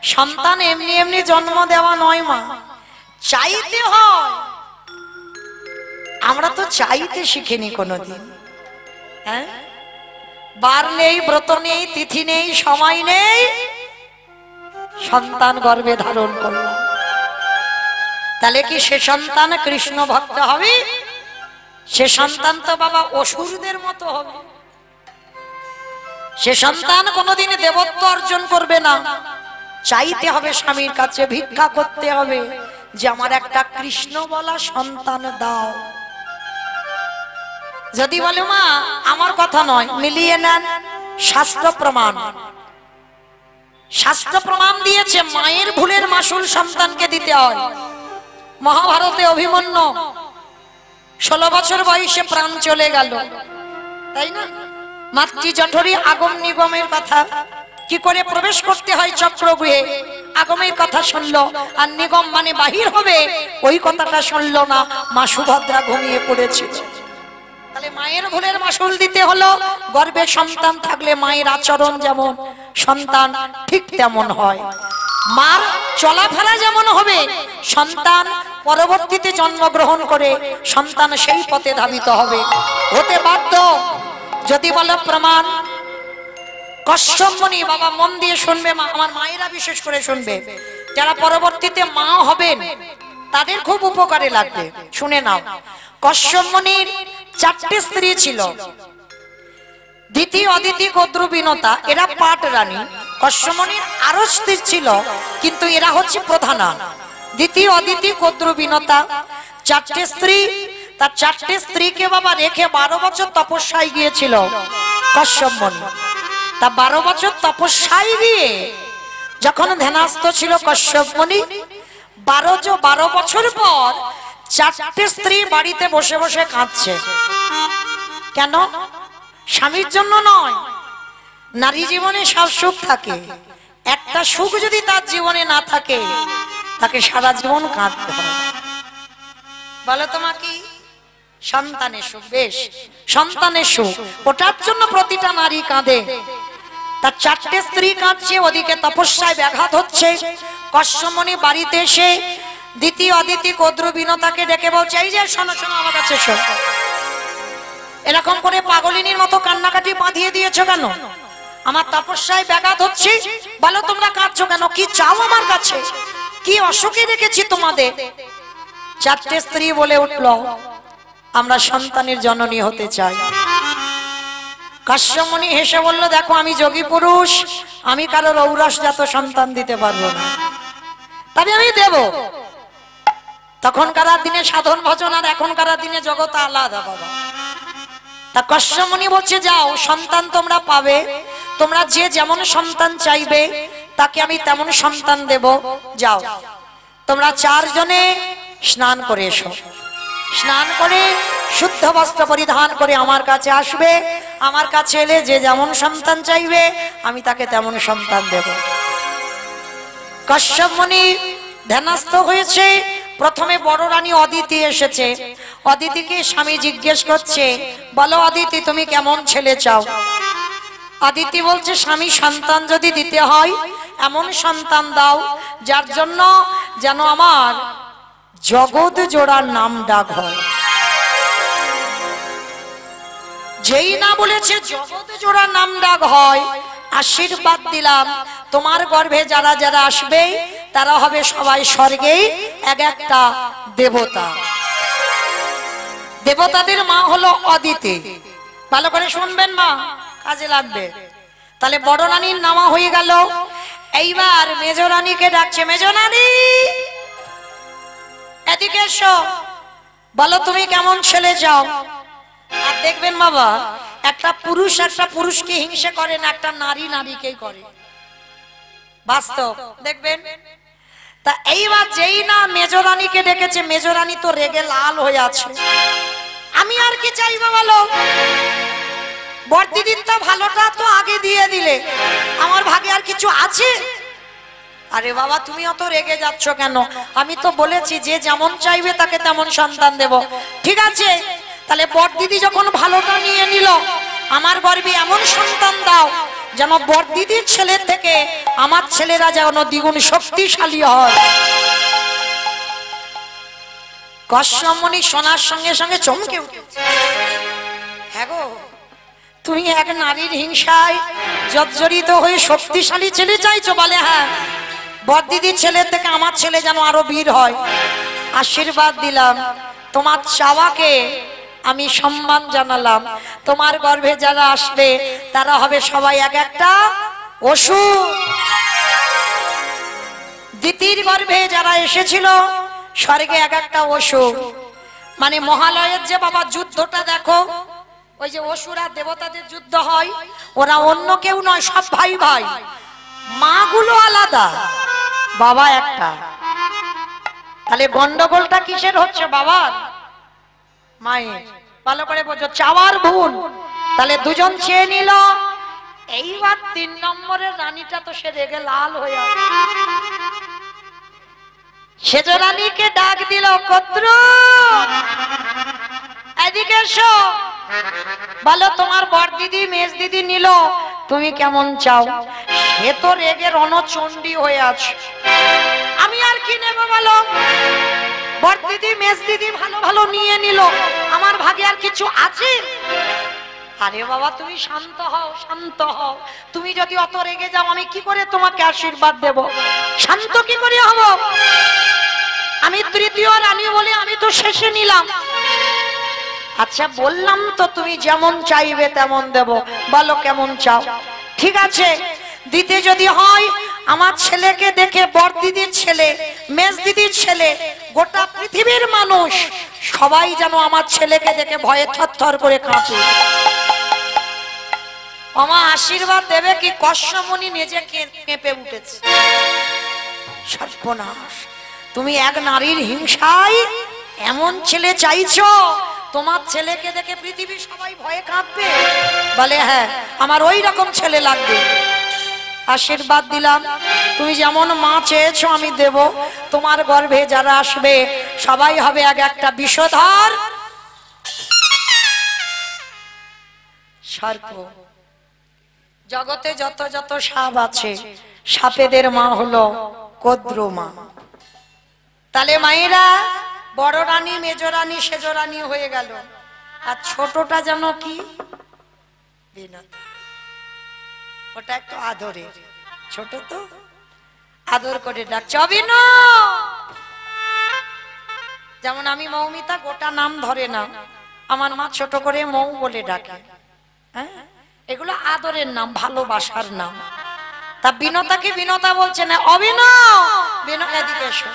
সন্তান এমনি এমনি জন্ম দেওয়া নয় মা, চাইতে হয়। আমরা তো চাইতে শিখিনি কোনোদিন। হ্যাঁ, বার নেই, ব্রত নেই, তিথি নেই, সময় নেই, সন্তান গর্ভে ধারণ করলাম। তাহলে কি সে সন্তান কৃষ্ণ ভক্ত হবে? সে সন্তান তো বাবা অসুরদের মতো হবে। সে সন্তান কোনোদিন দেবত্ব অর্জন করবে না। চাইতে হবে স্বামীর কাছে, ভিক্ষা করতে হবে যে আমার একটা কৃষ্ণ বলা সন্তান দাও। যদি বলে মা আমার কথা নয়, মিলিয়ে নেন শাস্ত্র প্রমাণ। শাস্ত্র প্রমাণ দিয়েছে মায়ের ভুলের মাসুল সন্তানকে দিতে হয়। মহাভারতে অভিমন্যু 16 বছর বয়সে প্রাণ চলে গেল, তাই না? মাতৃ জঠরে আগম নিগমের কথা, কি করে প্রবেশ করতে হয় চক্রগৃহে, আগমের কথা শুনলো, আর নিগম মানে বাহির হবে ওই কথাটা শুনলো না। মা সুভদ্রা ঘুমিয়ে পড়েছিল। তাহলে মায়ের ভুলের মাসুল দিতে হলো। গর্ভে সন্তান থাকলে মায়ের আচরণ যেমন, সন্তান ঠিক তেমন হয়। মার চলাফেরা যেমন হবে, সন্তান পরবর্তীতে জন্মগ্রহণ করে সন্তান সেই পথে ধাবিত হবে, হতে বাধ্য। যদি বলো প্রমাণ, কশ্যপ মুনি, বাবা মন দিয়ে শুনবে, আমার মায়েরা বিশেষ করে শুনবে, যারা পরবর্তীতে মা হবেন তাদের খুব উপকারে লাগবে, শুনে নাও। কশ্যপ মুনির 4টে স্ত্রী ছিল। দিতি, অদিতি, কদ্রু, বিনতা, এরা পাট রানী। কশ্যপ মুনির আরো স্ত্রী ছিল, কিন্তু এরা হচ্ছে প্রধানা। দিতি, অদিতি, কদ্রু, বিনতা, 4টে স্ত্রী। তার 4টে স্ত্রীকে বাবা রেখে 12 বছর তপস্যায় গিয়েছিল কশ্যপ মুনি। তা 12 বছর তপস্যায় গিয়ে যখন ধ্যানস্থ ছিল কশ্যপ মুনি, 12 বছর পর 4টে স্ত্রী বাড়িতে বসে বসে কাঁদছে। কেন? স্বামীর জন্য নয়। নারী জীবনে সব সুখ থাকে, একটা সুখ যদি তার জীবনে না থাকে তাকে সারা জীবন কাঁদতে হয়। বলো তোমার কি? সন্তানের সুখ। বেশ, সন্তানের সুখ, ওটার জন্য প্রতিটা নারী কাঁদে। তার 4টে স্ত্রী কাঁদছে, ওদিকে তপস্যায় ব্যাঘাত হচ্ছে। কশ্যপ মুনি বাড়িতে এসে দিতি, অদিতি, কদ্রু, বিনতাকে ডেকে বলছে, এই যে শোনো শোনো, আমার কাছে শোনো, এরকম করে পাগলিনীর মতো কান্নাকাটি বাঁধিয়ে দিয়েছো কেন? আমার তপস্যায় ব্যাঘাত হচ্ছে, বলো তোমরা কাঁদছো কেন? কি চাও আমার কাছে? কি অসুখে রেখেছি তোমাদের? 4টে স্ত্রী বলে উঠল, আমরা সন্তানের জননী হতে চাই। কশ্যপ মুনি হেসে বলল, দেখো আমি যোগী পুরুষ, আমি কারোর ঔরসজাত সন্তান দিতে পারবো না, তবে আমি দেব। তখনকার দিনে সাধন ভজন আর এখনকার দিনে জগৎ আলাদা বাবা। তা কশ্যপ মুনি বলছে, যাও সন্তান তোমরা পাবে, তোমরা যে যেমন সন্তান চাইবে তাকে আমি তেমন সন্তান দেব। যাও তোমরা 4 জনে স্নান করে এসো, স্নান করে শুদ্ধ বস্ত্র পরিধান করে আমার কাছে আসবে। আমার কাছে এলে যে যেমন সন্তান চাইবে আমি তাকে তেমন সন্তান দেব। কশ্যপ মুনি ধ্যানস্থ হয়েছে। প্রথমে বড় রানী অদিতি এসেছে। অদিতিকে স্বামী জিজ্ঞেস করছে, বলো অদিতি তুমি কেমন ছেলে চাও? অদিতি বলছে, স্বামী সন্তান যদি দিতে হয় এমন সন্তান দাও যার জন্য যেন আমার জগৎ জোড়ার নাম ডাক হয়। যেই না বলেছে জগৎ জোড়ার নাম ডাক হয়, আশীর্বাদ দিলাম তোমার গর্ভে যারা যারা আসবে তারা হবে সবাই স্বর্গেই এক একটা দেবতা। দেবতাদের মা হলো অদিতি। ভালো করে শুনবেন মা, কাজে লাগবে। তাহলে বড় রানীর নামা হয়ে গেল। এইবার মেজ রানীকে ডাকছে, মেজ রানী এদিকে এসো, বলো তুমি কেমন ছেলে চাও? আর দেখবেন বাবা, একটা পুরুষকে হিংসা করে না, একটা নারী নারীকেই করে, বাস্তব দেখবেন। তা এইবার যেই না মেজ রানীকে ডেকেছে, মেজ রানী তো রেগে লাল হয়ে আছে। আমি আর কি চাইবো বলো? বড়দিদির তো ভালোটা তো আগে দিয়ে দিলে, আমার ভাগে আর কিছু আছে? আরে বাবা তুমি অত রেগে যাচ্ছ কেন? আমি তো বলেছি যে যেমন চাইবে তাকে তেমন সন্তান দেব। ঠিক আছে, তাহলে বড়দিদি যখন ভালোটা নিয়ে নিল, আমার গর্ভে এমন সন্তান দাও যেন বড়দিদির ছেলের থেকে আমার ছেলেরা যেন দ্বিগুণ শক্তিশালী হয়। কশ্যপমুনি শোনার সঙ্গে সঙ্গে চমকে উঠেছে। হ্যাঁ গো, তুমি এক নারীর হিংসায় জর্জরিত হয়ে শক্তিশালী ছেলে চাইছো? বলে হ্যাঁ, বড়দিদির ছেলে থেকে আমার ছেলে যেন আরো বীর হয়। আশীর্বাদ দিলাম, তোমার চাওয়াকে আমি সম্মান জানালাম। তোমার গর্ভে যারা আসবে তারা হবে সবাই এক একটা অসুর। দিতির গর্ভে যারা এসেছিল স্বর্গে এক একটা অসুর। মানে মহালয়ের যে বাবা যুদ্ধটা দেখো, ওই যে অসুর আর দেবতাদের যুদ্ধ হয়, ওরা অন্য কেউ নয়, সব ভাই ভাই। মা গুলো আলাদা, বাবা একটা। তাহলে গন্ডগোলটা কিসের হচ্ছে? বাবার মায়ের। ভালো করে বোঝো, চাওয়ার ভুল। তাহলে দুজন চেয়ে নিল। এইবার 3 নম্বরের রানীটা তো সে রেগে লাল হয়ে সেজ রানীকে ডাক দিল, কদ্রু এদিকে এসো। বলো তোমার বড় দিদি মেজ দিদি নিল, তুমি কেমন চাও? সে তো রেগে রণচণ্ডী হয়ে আছে। আমি আর কি নেব বলো? বড় দিদি মেজ দিদি ভালো ভালো নিয়ে নিল, আমার ভাগে আর কিছু আছে? আরে বাবা তুমি শান্ত হও, শান্ত হও। তুমি যদি অত রেগে যাও আমি কি করে তোমাকে আশীর্বাদ দেব? শান্ত কি করে হব? আমি তৃতীয় রানী বলে আমি তো শেষে নিলাম। আচ্ছা বললাম তো তুমি যেমন চাইবে তেমন দেব, বলো কেমন চাও? ঠিক আছে, দিতে যদি হয় আমার ছেলেকে দেখে বড় দিদির ছেলে মেজ দিদির ছেলে গোটা পৃথিবীর মানুষ সবাই যেন আমার ছেলেকে দেখে ভয়ে থরথর করে কাঁপে। আমার আশীর্বাদ দেবে কি? কশ্যপমুনি নিজে কেঁপে উঠেছে। সর্বনাশ, তুমি এক নারীর হিংসায় এমন ছেলে চাইছো, তোমার ছেলেকে দেখে পৃথিবীর সবাই ভয়ে কাঁপবে? বলে হ্যাঁ, আমার ওই রকম ছেলে লাগবে। আশীর্বাদ দিলাম, তুমি যেমন মা চেয়েছো আমি দেব। তোমার গর্ভে যারা আসবে সবাই হবে এক একটা বিষধর সর্প। জগতে যত যত সাপ আছে সাপেদের মা হলো কদ্রু মা। তাহলে মায়েরা বড় রানী মেজ রানী সেজ রানী হয়ে গেল। আর ছোটটা যেন কি? বিনতা। ওটা একটু আদরের, ছোট তো আদর করে ডাকছে অভিন। যেমন আমি মৌমিতা, গোটা নাম ধরে না, আমার মা ছোট করে মৌ বলে ডাকে। হ্যাঁ, এগুলো আদরের নাম, ভালোবাসার নাম। তা বিনতাকে বিনতা বলছে না, অভিন এদিকে এসো।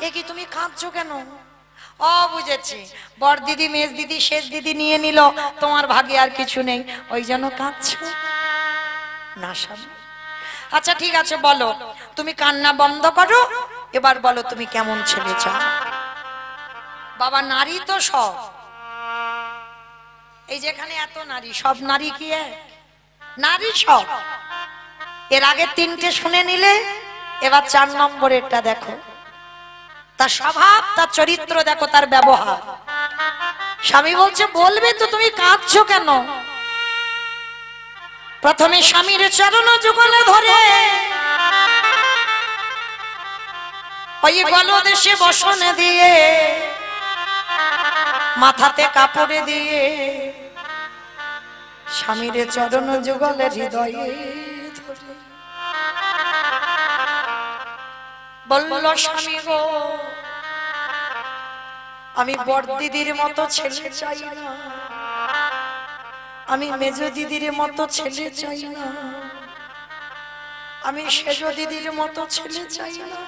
এ কি তুমি কাঁদছো কেন? ও বুঝেছি, বড় দিদি মেজ দিদি শেষ দিদি নিয়ে নিল, তোমার ভাগে আর কিছু নেই, ওই জন্য কাঁদছো না স্বামী? আচ্ছা ঠিক আছে, বলো তুমি কান্না বন্ধ করো, এবার বলো তুমি কেমন ছেলে চাও? বাবা নারী তো সব, এই যেখানে এত নারী, সব নারী কি এক? নারী সব। এর আগে 3টে শুনে নিলে, এবার 4 নম্বরেরটা দেখো। তার স্বভাব, তার চরিত্র দেখো, তার ব্যবহার। স্বামী বলছে বলবে তো, তুমি কাঁদছো কেন? প্রথমে স্বামীর চরণ যুগলে ধরে ওই গলদেশে বসনে দিয়ে, মাথাতে কাপড়ে দিয়ে স্বামীর চরণ যুগলে হৃদয়ে ধরে বলল, স্বামী গো আমি বড় দিদির মতো ছেলে চাই না, আমি মেজ দিদির মতো ছেলে চাই না, আমি সেজ দিদির মতো ছেলে চাই না।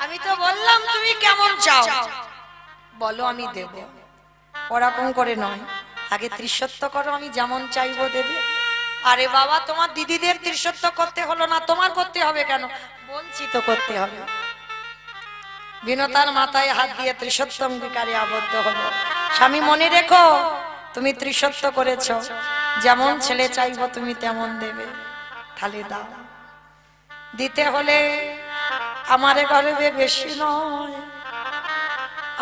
আমি তো বললাম তুমি কেমন চাও, বলো আমি দেব। ওরকম করে নয়, আগে ত্রিশত্ব করো, আমি যেমন চাইবো দেবে। আরে বাবা তোমার দিদিদের ত্রিশত্ব করতে হলো না, তোমার করতে হবে কেন? বলছি তো করতে হবে। বিনতার মাথায় হাত দিয়ে ত্রিশত্ব অঙ্গীকারে আবদ্ধ হলো। স্বামী মনে রেখো, তুমি ত্রিশত্ব করেছো, যেমন ছেলে চাইবো তুমি তেমন দেবে। তাহলে দাও। দিতে হলে আমার গর্ভে বেশি নয়,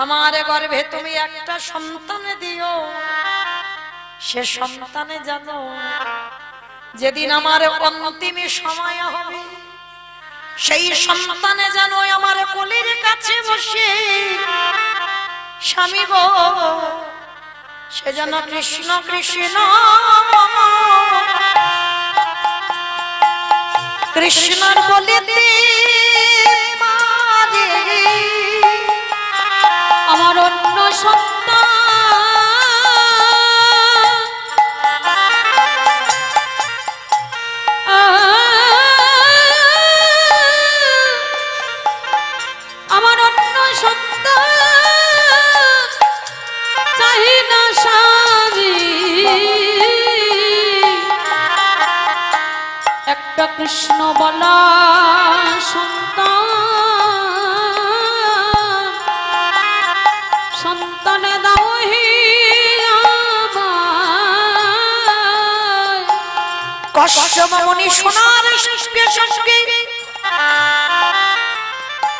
আমার গর্ভে তুমি একটা সন্তান দিও, সে সন্তানে জানো যেদিন আমার অন্তিম সময় হবে, সেই সন্তানে যেন আমার কোলের কাছে বসে স্বামী গো, সে যেন কৃষ্ণ কৃষ্ণ কৃষ্ণর বলিতে আমার অন্য সন্তান আমার অন্য সন্তান চাই না স্বামী, একটা কৃষ্ণ বলা সন্তান সন্তানে দাও হে কশ্যপ মুনি শোনার সঙ্গে সঙ্গে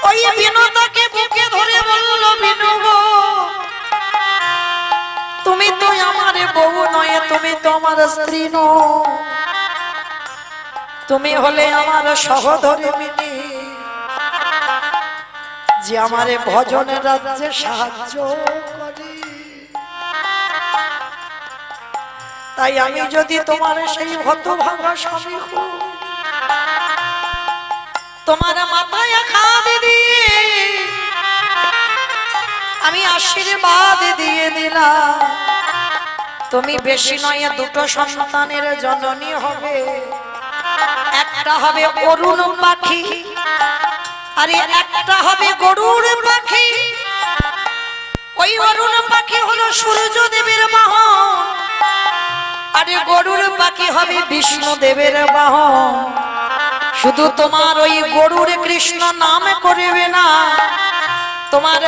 ওই বিনোদাকে বুকে ধরে বলল, বিনু গো, তুমি তো আমার বউ নয়, তুমি তো আমার স্ত্রী নও, তুমি হলে আমার সহধর্মিণী, যে আমারে ভজনের রাজ্যে সাহায্য করে। তাই আমি যদি তোমার সেই হতভাগা স্বামী হই, তোমার মাথায় হাত দিয়ে আমি আশীর্বাদ দিয়ে দিলাম, তুমি বেশি নয় দুটো সন্তানের জননী হবে। একটা হবে অরুণ পাখি, আর একটা হবে গরুড় পাখি। ওই অরুণ পাখি হলো সূর্য দেবের বাহন, আর গরুড় পাখি হবে বিষ্ণু দেবের বাহন। শুধু তোমার ওই গরুড় কৃষ্ণ নাম করবে না, তোমার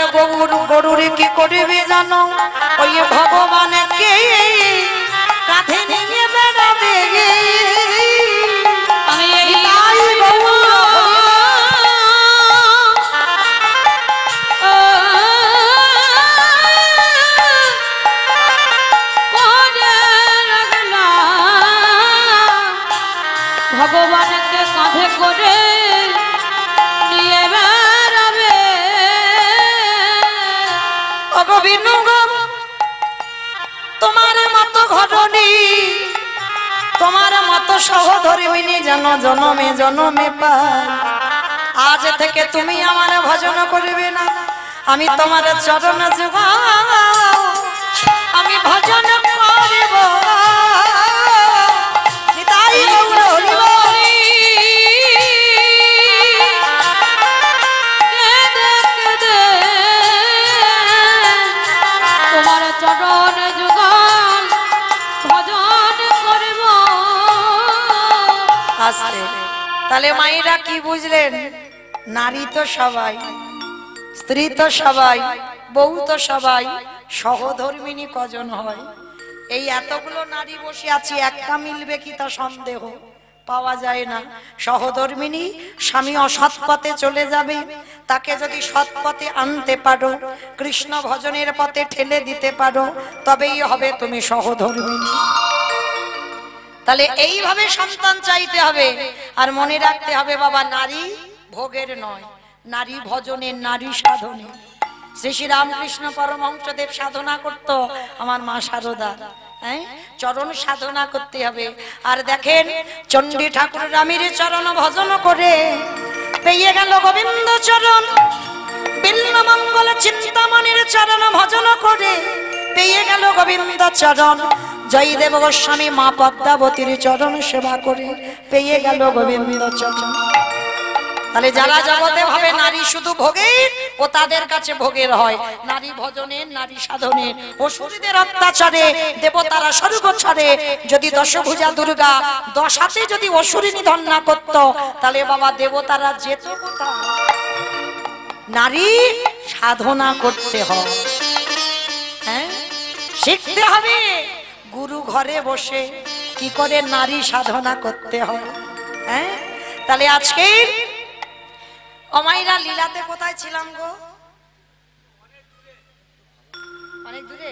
গরুড় কি করবে জানো? ওই ভগবানকে কাঁধে নিয়ে বেড়াবে। আমি ভগবানকে কাঁধে করে নিয়ে বেড়াবে। বিনু গো, তোমার মতো ঘটনি, তোমার মতো সহধর্মিণী যেন জনমে জনমে পাই। আজ থেকে তুমি আমার ভজন করবে না, আমি তোমার চরণ যুগাও, আমি ভজন করব। নিতাই গৌর হরি বল। তোমার চরণ যুগল ভজন করব। আস্তে তাহলে মায়েরা কি বুঝলেন? নারী তো সবাই, স্ত্রী তো সবাই, বউ তো সবাই, সহধর্মিণী কজন হয়? এই এতগুলো নারী বসে আছি, একটা মিলবে কি তা সন্দেহ, পাওয়া যায় না। সহধর্মিণী স্বামী অসৎ পথে চলে যাবে, তাকে যদি সৎ পথে আনতে পারো, কৃষ্ণ ভজনের পথে ঠেলে দিতে পারো, তবেই হবে তুমি সহধর্মিণী। তাহলে এইভাবে সন্তান চাইতে হবে। আর মনে রাখতে হবে বাবা, নারী ভোগের নয়, নারী ভজনের, নারী সাধনে। শ্রী শ্রী রামকৃষ্ণ পরমহংসদেব সাধনা করত, আমার মা শারদা, চরণ সাধনা করতে হবে। আর দেখেন চণ্ডী ঠাকুর রামের চরণ ভজন করে পেয়ে গেল গোবিন্দ চরণ, বিল্ল মঙ্গল চিন্তামণির চরণ ভজন করে পেয়ে গেল গোবিন্দ চরণ, জয়দেব গোস্বামী মা পদ্মাবতীর চরণ সেবা করে পেয়ে গেল গোবিন্দ চরণ। তাহলে যারা জগতে ভাবে নারী শুধু ভোগের, ও তাদের কাছে ভোগের হয়। নারী ভজনের, নারী সাধনের, অসুরদের অত্যাচারে দেবতারা স্বর্গ ছাড়ে। যদি দশভুজা দুর্গা 10 হাতে যদি অসুরী নিধন না করত, তাহলে বাবা দেবতারা যেত কোথায়? নারী সাধনা করতে হয়, হ্যাঁ, শিখতে হবে। গুরু ঘরে বসে কি করে নারী সাধনা করতে হয়, হ্যাঁ। তাহলে আজকে অমাইরা লীলাতে কোথায় ছিলাম গো? অনেক দূরে।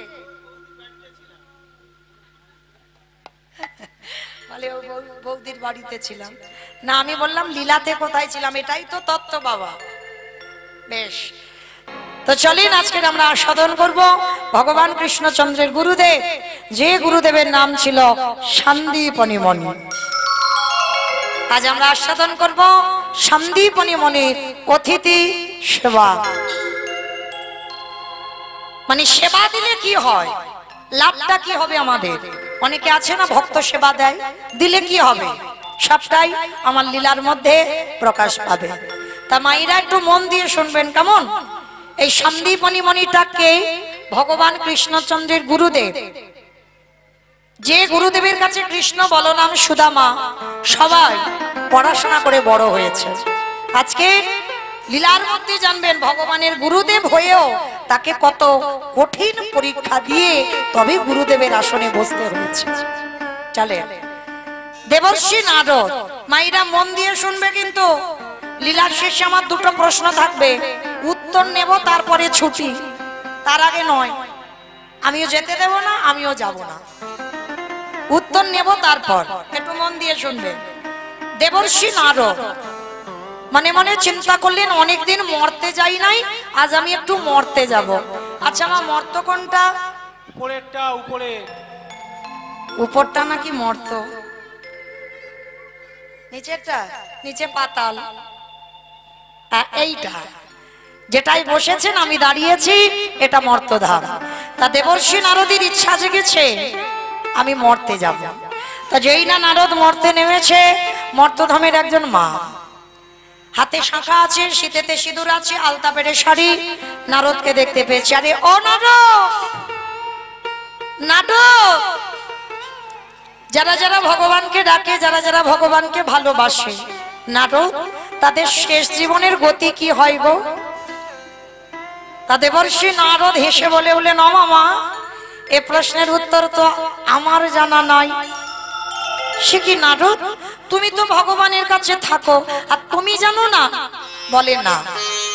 বলে ও বৌদির বাড়িতে ছিলাম না। আমি বললাম লীলাতে কোথায় ছিলাম, এটাই তো তত্ত্ব বাবা। বেশ, তো চলেন আজকের আমরা আস্বাদন করব ভগবান কৃষ্ণচন্দ্রের গুরুদেব, যে গুরুদেবের নাম ছিল সন্দীপনী মণি। আজ আমরা আস্বাদন করব সন্দীপনী মণির অতিথি সেবা। মানে সেবা দিলে কি হয়, লাভটা কি হবে আমাদের? অনেকে আছে না ভক্ত সেবা দেয়, দিলে কি হবে? সবটাই আমার লীলার মধ্যে প্রকাশ পাবে। তা মায়েরা একটু মন দিয়ে শুনবেন কেমন। এই সন্দীপনী মণিটাকে ভগবান কৃষ্ণচন্দ্রের গুরুদেব, যে গুরুদেবের কাছে কৃষ্ণ বলরাম সুদামা সবাই পড়াশোনা করে বড় হয়েছে, আজকে লীলার মধ্যে জানবেন ভগবানের গুরুদেব হয়েও তাকে কত কঠিন পরীক্ষা দিয়ে তবে গুরুদেবের আসনে বসতে হয়েছে। চলে দেবর্ষি নারদ, মাইরা মন দিয়ে শুনবে কিন্তু। লীলার শেষে আমার দুটো প্রশ্ন থাকবে, উত্তর নেব তারপরে ছুটি, তার আগে নয়। আমিও যেতে দেব না, আমিও যাব না, উত্তর নেব তারপর। একটু মন দিয়ে শুনবে। দেবর্ষি নারদ মনে মনে চিন্তা করলেন, অনেকদিন মরতে যাই নাই, আজ আমি একটু মরতে যাব। আচ্ছা আমার মর্ত কোনটা? উপরেরটা। উপরে উপরটা নাকি মর্ত? নিচেরটা? নিচে পাতাল। এইটা যেটাই বসেছেন আমি দাঁড়িয়েছি, এটা মর্তধাম। তা দেবর্ষি নারদের ইচ্ছা জেগেছে আমি মরতে যাব। তা যেই না নারদ মরতে নেমেছে, মর্তধামের একজন মা, হাতে শাঁখা আছে, শীতেতে সিঁদুর আছে, আলতা পেড়ে শাড়ি, নারদকে দেখতে পেয়েছে। আরে ও নারদ, নারদ! যারা যারা ভগবানকে ডাকে, যারা যারা ভগবানকে ভালোবাসে, নারদ তাদের শেষ জীবনের গতি কি হয় গো? তা দেবর্ষি নারদ হেসে বলে বলে, না মামা, এ প্রশ্নের উত্তর তো আমার জানা নাই। সে কি নারদ, তুমি তো ভগবানের কাছে থাকো আর তুমি জানো না? বলে না।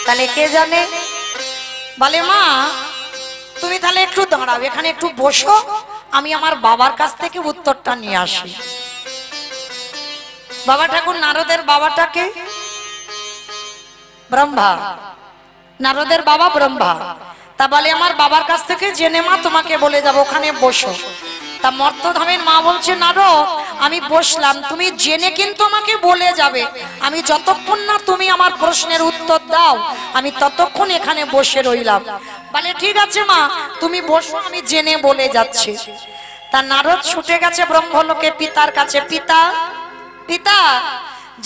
তাহলে কে জানে? বলে মা তুমি তাহলে একটু দাঁড়াও, এখানে একটু বসো, আমি আমার বাবার কাছ থেকে উত্তরটা নিয়ে আসি। বাবা ঠাকুর নারদের বাবাটাকে ব্রহ্মা, নারদের বাবা ব্রহ্মা। তা বলে আমার বাবার কাছ থেকে জেনে মা তোমাকে বলে যাবো, ওখানে বসো। তা মর্তধামের মা বলছে, নারদ আমি বসলাম, তুমি জেনে কিন্তু আমাকে বলে যাবে। আমি যতক্ষণ না তুমি আমার প্রশ্নের উত্তর দাও, আমি ততক্ষণ এখানে বসে রইলাম। বলে ঠিক আছে মা, তুমি বসো, আমি জেনে বলে যাচ্ছি। তা নারদ ছুটে গেছে ব্রহ্মলোকে পিতার কাছে। পিতা, পিতা,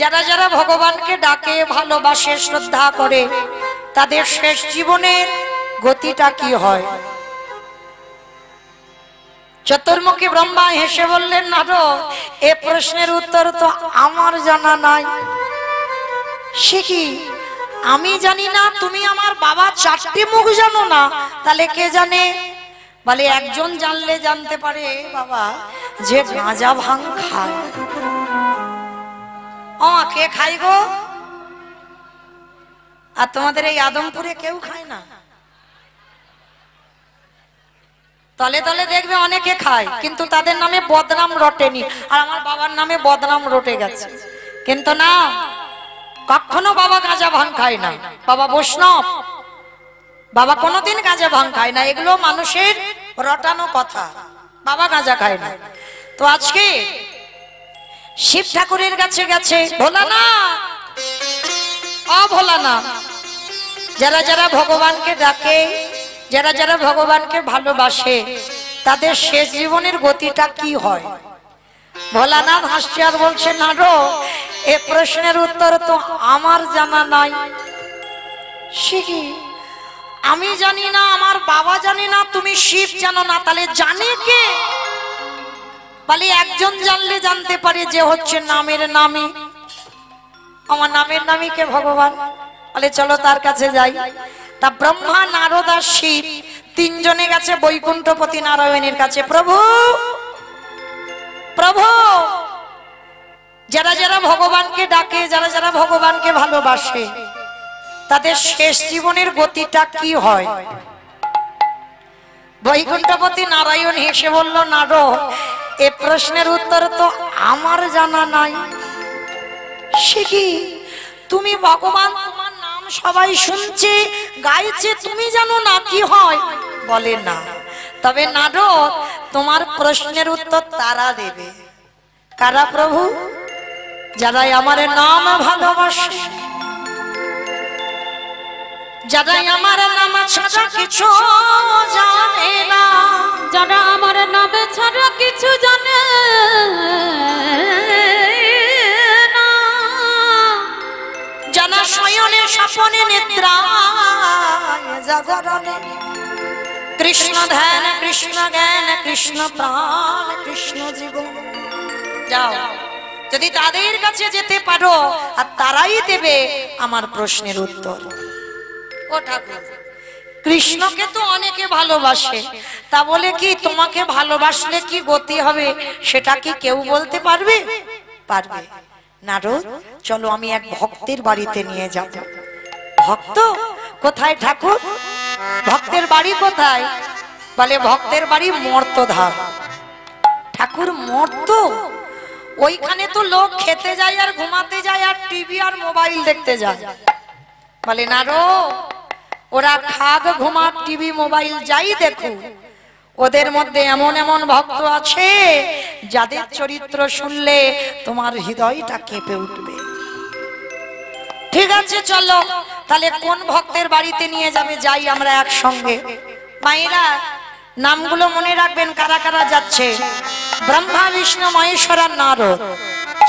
যারা যারা ভগবানকে ডাকে, ভালোবাসে, শ্রদ্ধা করে, তাদের শেষ জীবনের গতিটা কি হয়? চতুর্মুখী ব্রহ্মা হেসে বললেন, নারদ এ প্রশ্নের উত্তর তো আমার জানা নাই। সে কি, আমি জানি না? তুমি আমার বাবা চারটি মুখ জানো না? তাহলে কে জানে? বলে একজন জানলে জানতে পারে বাবা, যে গাঁজা ভাং খায়। ও কে খাই গো? আর তোমাদের এই আদমপুরে কেউ খায় না? তলে তলে দেখবে অনেকে খায়, কিন্তু তাদের নামে বদনাম রটেনি। আর আমার বাবার নামে বদনাম রটে গেছে। কিন্তু না, কখনো বাবা গাঁজা ভাং খায় না। বাবা বৈষ্ণব, বাবা কোনোদিন গাঁজা ভাং খায় না। এগুলো মানুষের রটানো কথা। বাবা গাঁজা খায় না। তো আজকে শিব ঠাকুরের কাছে গেছে ভোলানাথ, ভোলানাথ, যারা যারা ভগবানকে ডাকে, যারা যারা ভগবানকে ভালোবাসে, তাদের শেষ জীবনের গতিটা কি হয়? ভোলানাথ হাসছে আর বলছে, নারদ এ প্রশ্নের উত্তর তো আমার জানা নাই। সে কি, আমি জানি না, আমার বাবা জানে না, তুমি শিব জানো না, তাহলে জানে কে? বলে একজন জানলে জানতে পারে, যে হচ্ছে নামের নামী। আমার নামের নামী কে? ভগবান। বলে চলো তার কাছে যাই। তা ব্রহ্মা, নারদ আর শিব তিনজনে গেছে বৈকুণ্ঠপতি নারায়ণের কাছে। প্রভু, প্রভু, যারা যারা ভগবানকে ডাকে, যারা যারা ভগবানকে ভালোবাসে, তাদের শেষ জীবনের গতিটা কি হয়? বৈকুণ্ঠপতি নারায়ণ হেসে বলল, নারদ এ প্রশ্নের উত্তর তো আমার জানা নাই। সে কি তুমি ভগবান, তোমার নাম সবাই শুনছে গাইছে, তুমি জানো না কি হয়? বলে না। তবে নারদ, তোমার প্রশ্নের উত্তর তারা দেবে। কারা প্রভু? যারা আমার নাম ভালোবাসে, যারা আমার নাম ছাড়া কিছু জানে না, যারা আমার নামে ছাড়া কিছু জানে না, যারা শয়নে স্বপনে নিদ্রায় জাগরণে কৃষ্ণ ধ্যান, কৃষ্ণ জ্ঞান, কৃষ্ণ প্রাণ, কৃষ্ণ জীবন। যাও, যদি তাদের কাছে যেতে পারো আর তারাই দেবে আমার প্রশ্নের উত্তর। ও ঠাকুর, কৃষ্ণকে তো অনেকে ভালোবাসে, তা বলে কি তোমাকে ভালোবাসলে কি গতি হবে সেটা কি কেউ বলতে পারবে? পারবে। নারদ, চলো আমি এক ভক্তের বাড়িতে নিয়ে যাব। ভক্ত কোথায় ঠাকুর? ভক্তের বাড়ি কোথায়? বলে ভক্তের বাড়ি মর্তধাম। ঠাকুর, মর্ত? ওইখানে তো লোক খেতে যায় আর ঘুমাতে যায় আর টিভি আর মোবাইল দেখতে যায়। বলে নারদ, ওরা খাগ ঘুমাক টিভি মোবাইল যাই দেখো, ওদের মধ্যে এমন এমন ভক্ত আছে যাদের চরিত্র শুনলে তোমার হৃদয়টা কেঁপে উঠবে। ঠিক আছে, চলো তাহলে কোন ভক্তের বাড়িতে নিয়ে যাবে যাই আমরা একসঙ্গে। মায়েরা নামগুলো মনে রাখবেন কারা কারা যাচ্ছে। ব্রহ্মা, বিষ্ণু, মহেশ্বর আর নারদ,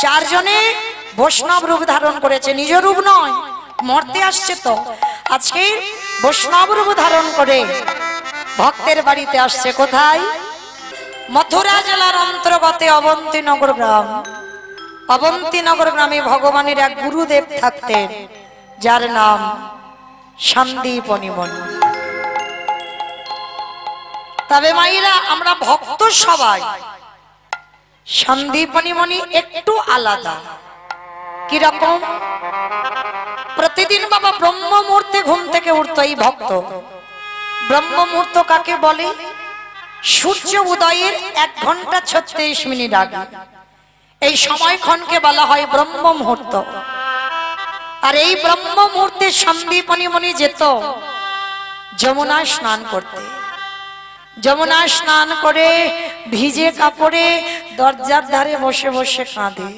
চারজনে বৈষ্ণব রূপ ধারণ করেছে, নিজ রূপ নয়, মরতে আসছে তো। আজকে বৈষ্ণব রূপ ধারণ করে ভক্তের বাড়িতে আসছে। কোথায়? মথুরা জেলার অন্তর্গতে অবন্তীনগর গ্রাম। অবন্তীনগর গ্রামে ভগবানের এক গুরুদেব থাকতেন, যার নাম সন্দীপনী মুনি। তবে মাইরা আমরা ভক্ত সবাই, সন্দীপনী মুনি একটু আলাদা। কিরকম? প্রতিদিন বাবা ব্রহ্ম মুহূর্তে ঘুম থেকে উঠতো এই ভক্ত। ব্রহ্ম মুহূর্ত কাকে বলে? সূর্য উদয়ের 1 ঘন্টা 36 মিনিট আগে এই সময়ক্ষণকে বলা হয় ব্রহ্ম মুহূর্ত। আর এই ব্রহ্ম মুহূর্তে সন্দীপনী মুনি যেত যমুনায় স্নান করতে। যমুনায় স্নান করে ভিজে কাপড়ে দরজার ধারে বসে বসে কাঁদে,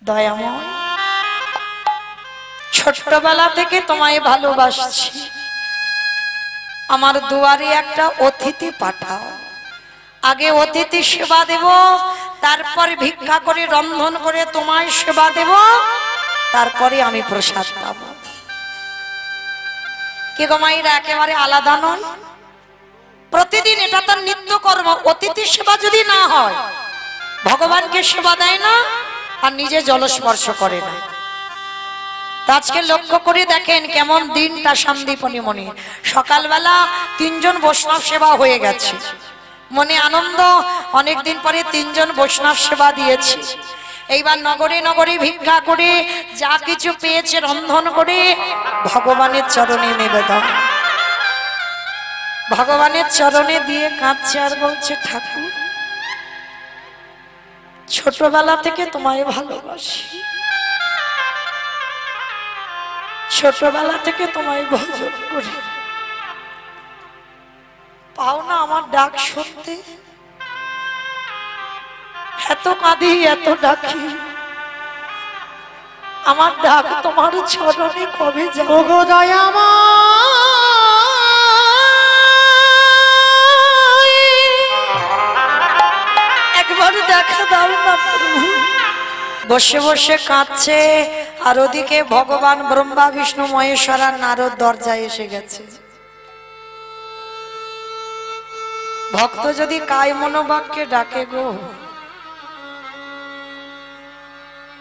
দয়াময় ছোট্টবেলা থেকে তোমায় ভালোবাসছি, আমার দুয়ারে একটা অতিথি পাঠাও। আগে অতিথি সেবা দেব, তারপর ভিক্ষা করে রন্ধন করে তোমায় সেবা দেব, তারপরে আমি প্রসাদ পাব। কি গো মায়েরা, একেবারে আলাদা নয়? প্রতিদিন এটা তার নিত্য কর্ম। অতিথি সেবা যদি না হয়, ভগবানকে সেবা দেয় না আর নিজে জলস্পর্শ করে না। আজকে লক্ষ্য করে দেখেন কেমন দিনটা সন্দীপনী মুনি। সকালবেলা 3 জন বৈষ্ণব সেবা হয়ে গেছে, মনে আনন্দ, অনেকদিন পরে 3 জন বৈষ্ণব সেবা দিয়েছে। এইবার নগরে নগরে ভিক্ষা করে যা কিছু পেয়েছে রন্ধন করে ভগবানের চরণে নিবেদন। ভগবানের চরণে দিয়ে কাঁদছে আর বলছে, ঠাকুর ছোটবেলা থেকে তোমায় ভালোবাসি, ছোটবেলা থেকে তোমায় ভজন করি, পাও না আমার ডাক শুনতে? এত কাঁদি এত ডাকি, আমার ডাক তোমার চরণে কবে যাবো গো দয়াময়? একবার দেখা দাও না প্রভু। বসে বসে কাঁদছে আর ওদিকে ভগবান ব্রহ্মা, বিষ্ণু, মহেশ্বর আর নারদ দরজায় এসে গেছে। ভক্ত যদি কায় মনোবাক্যে ডাকে গো,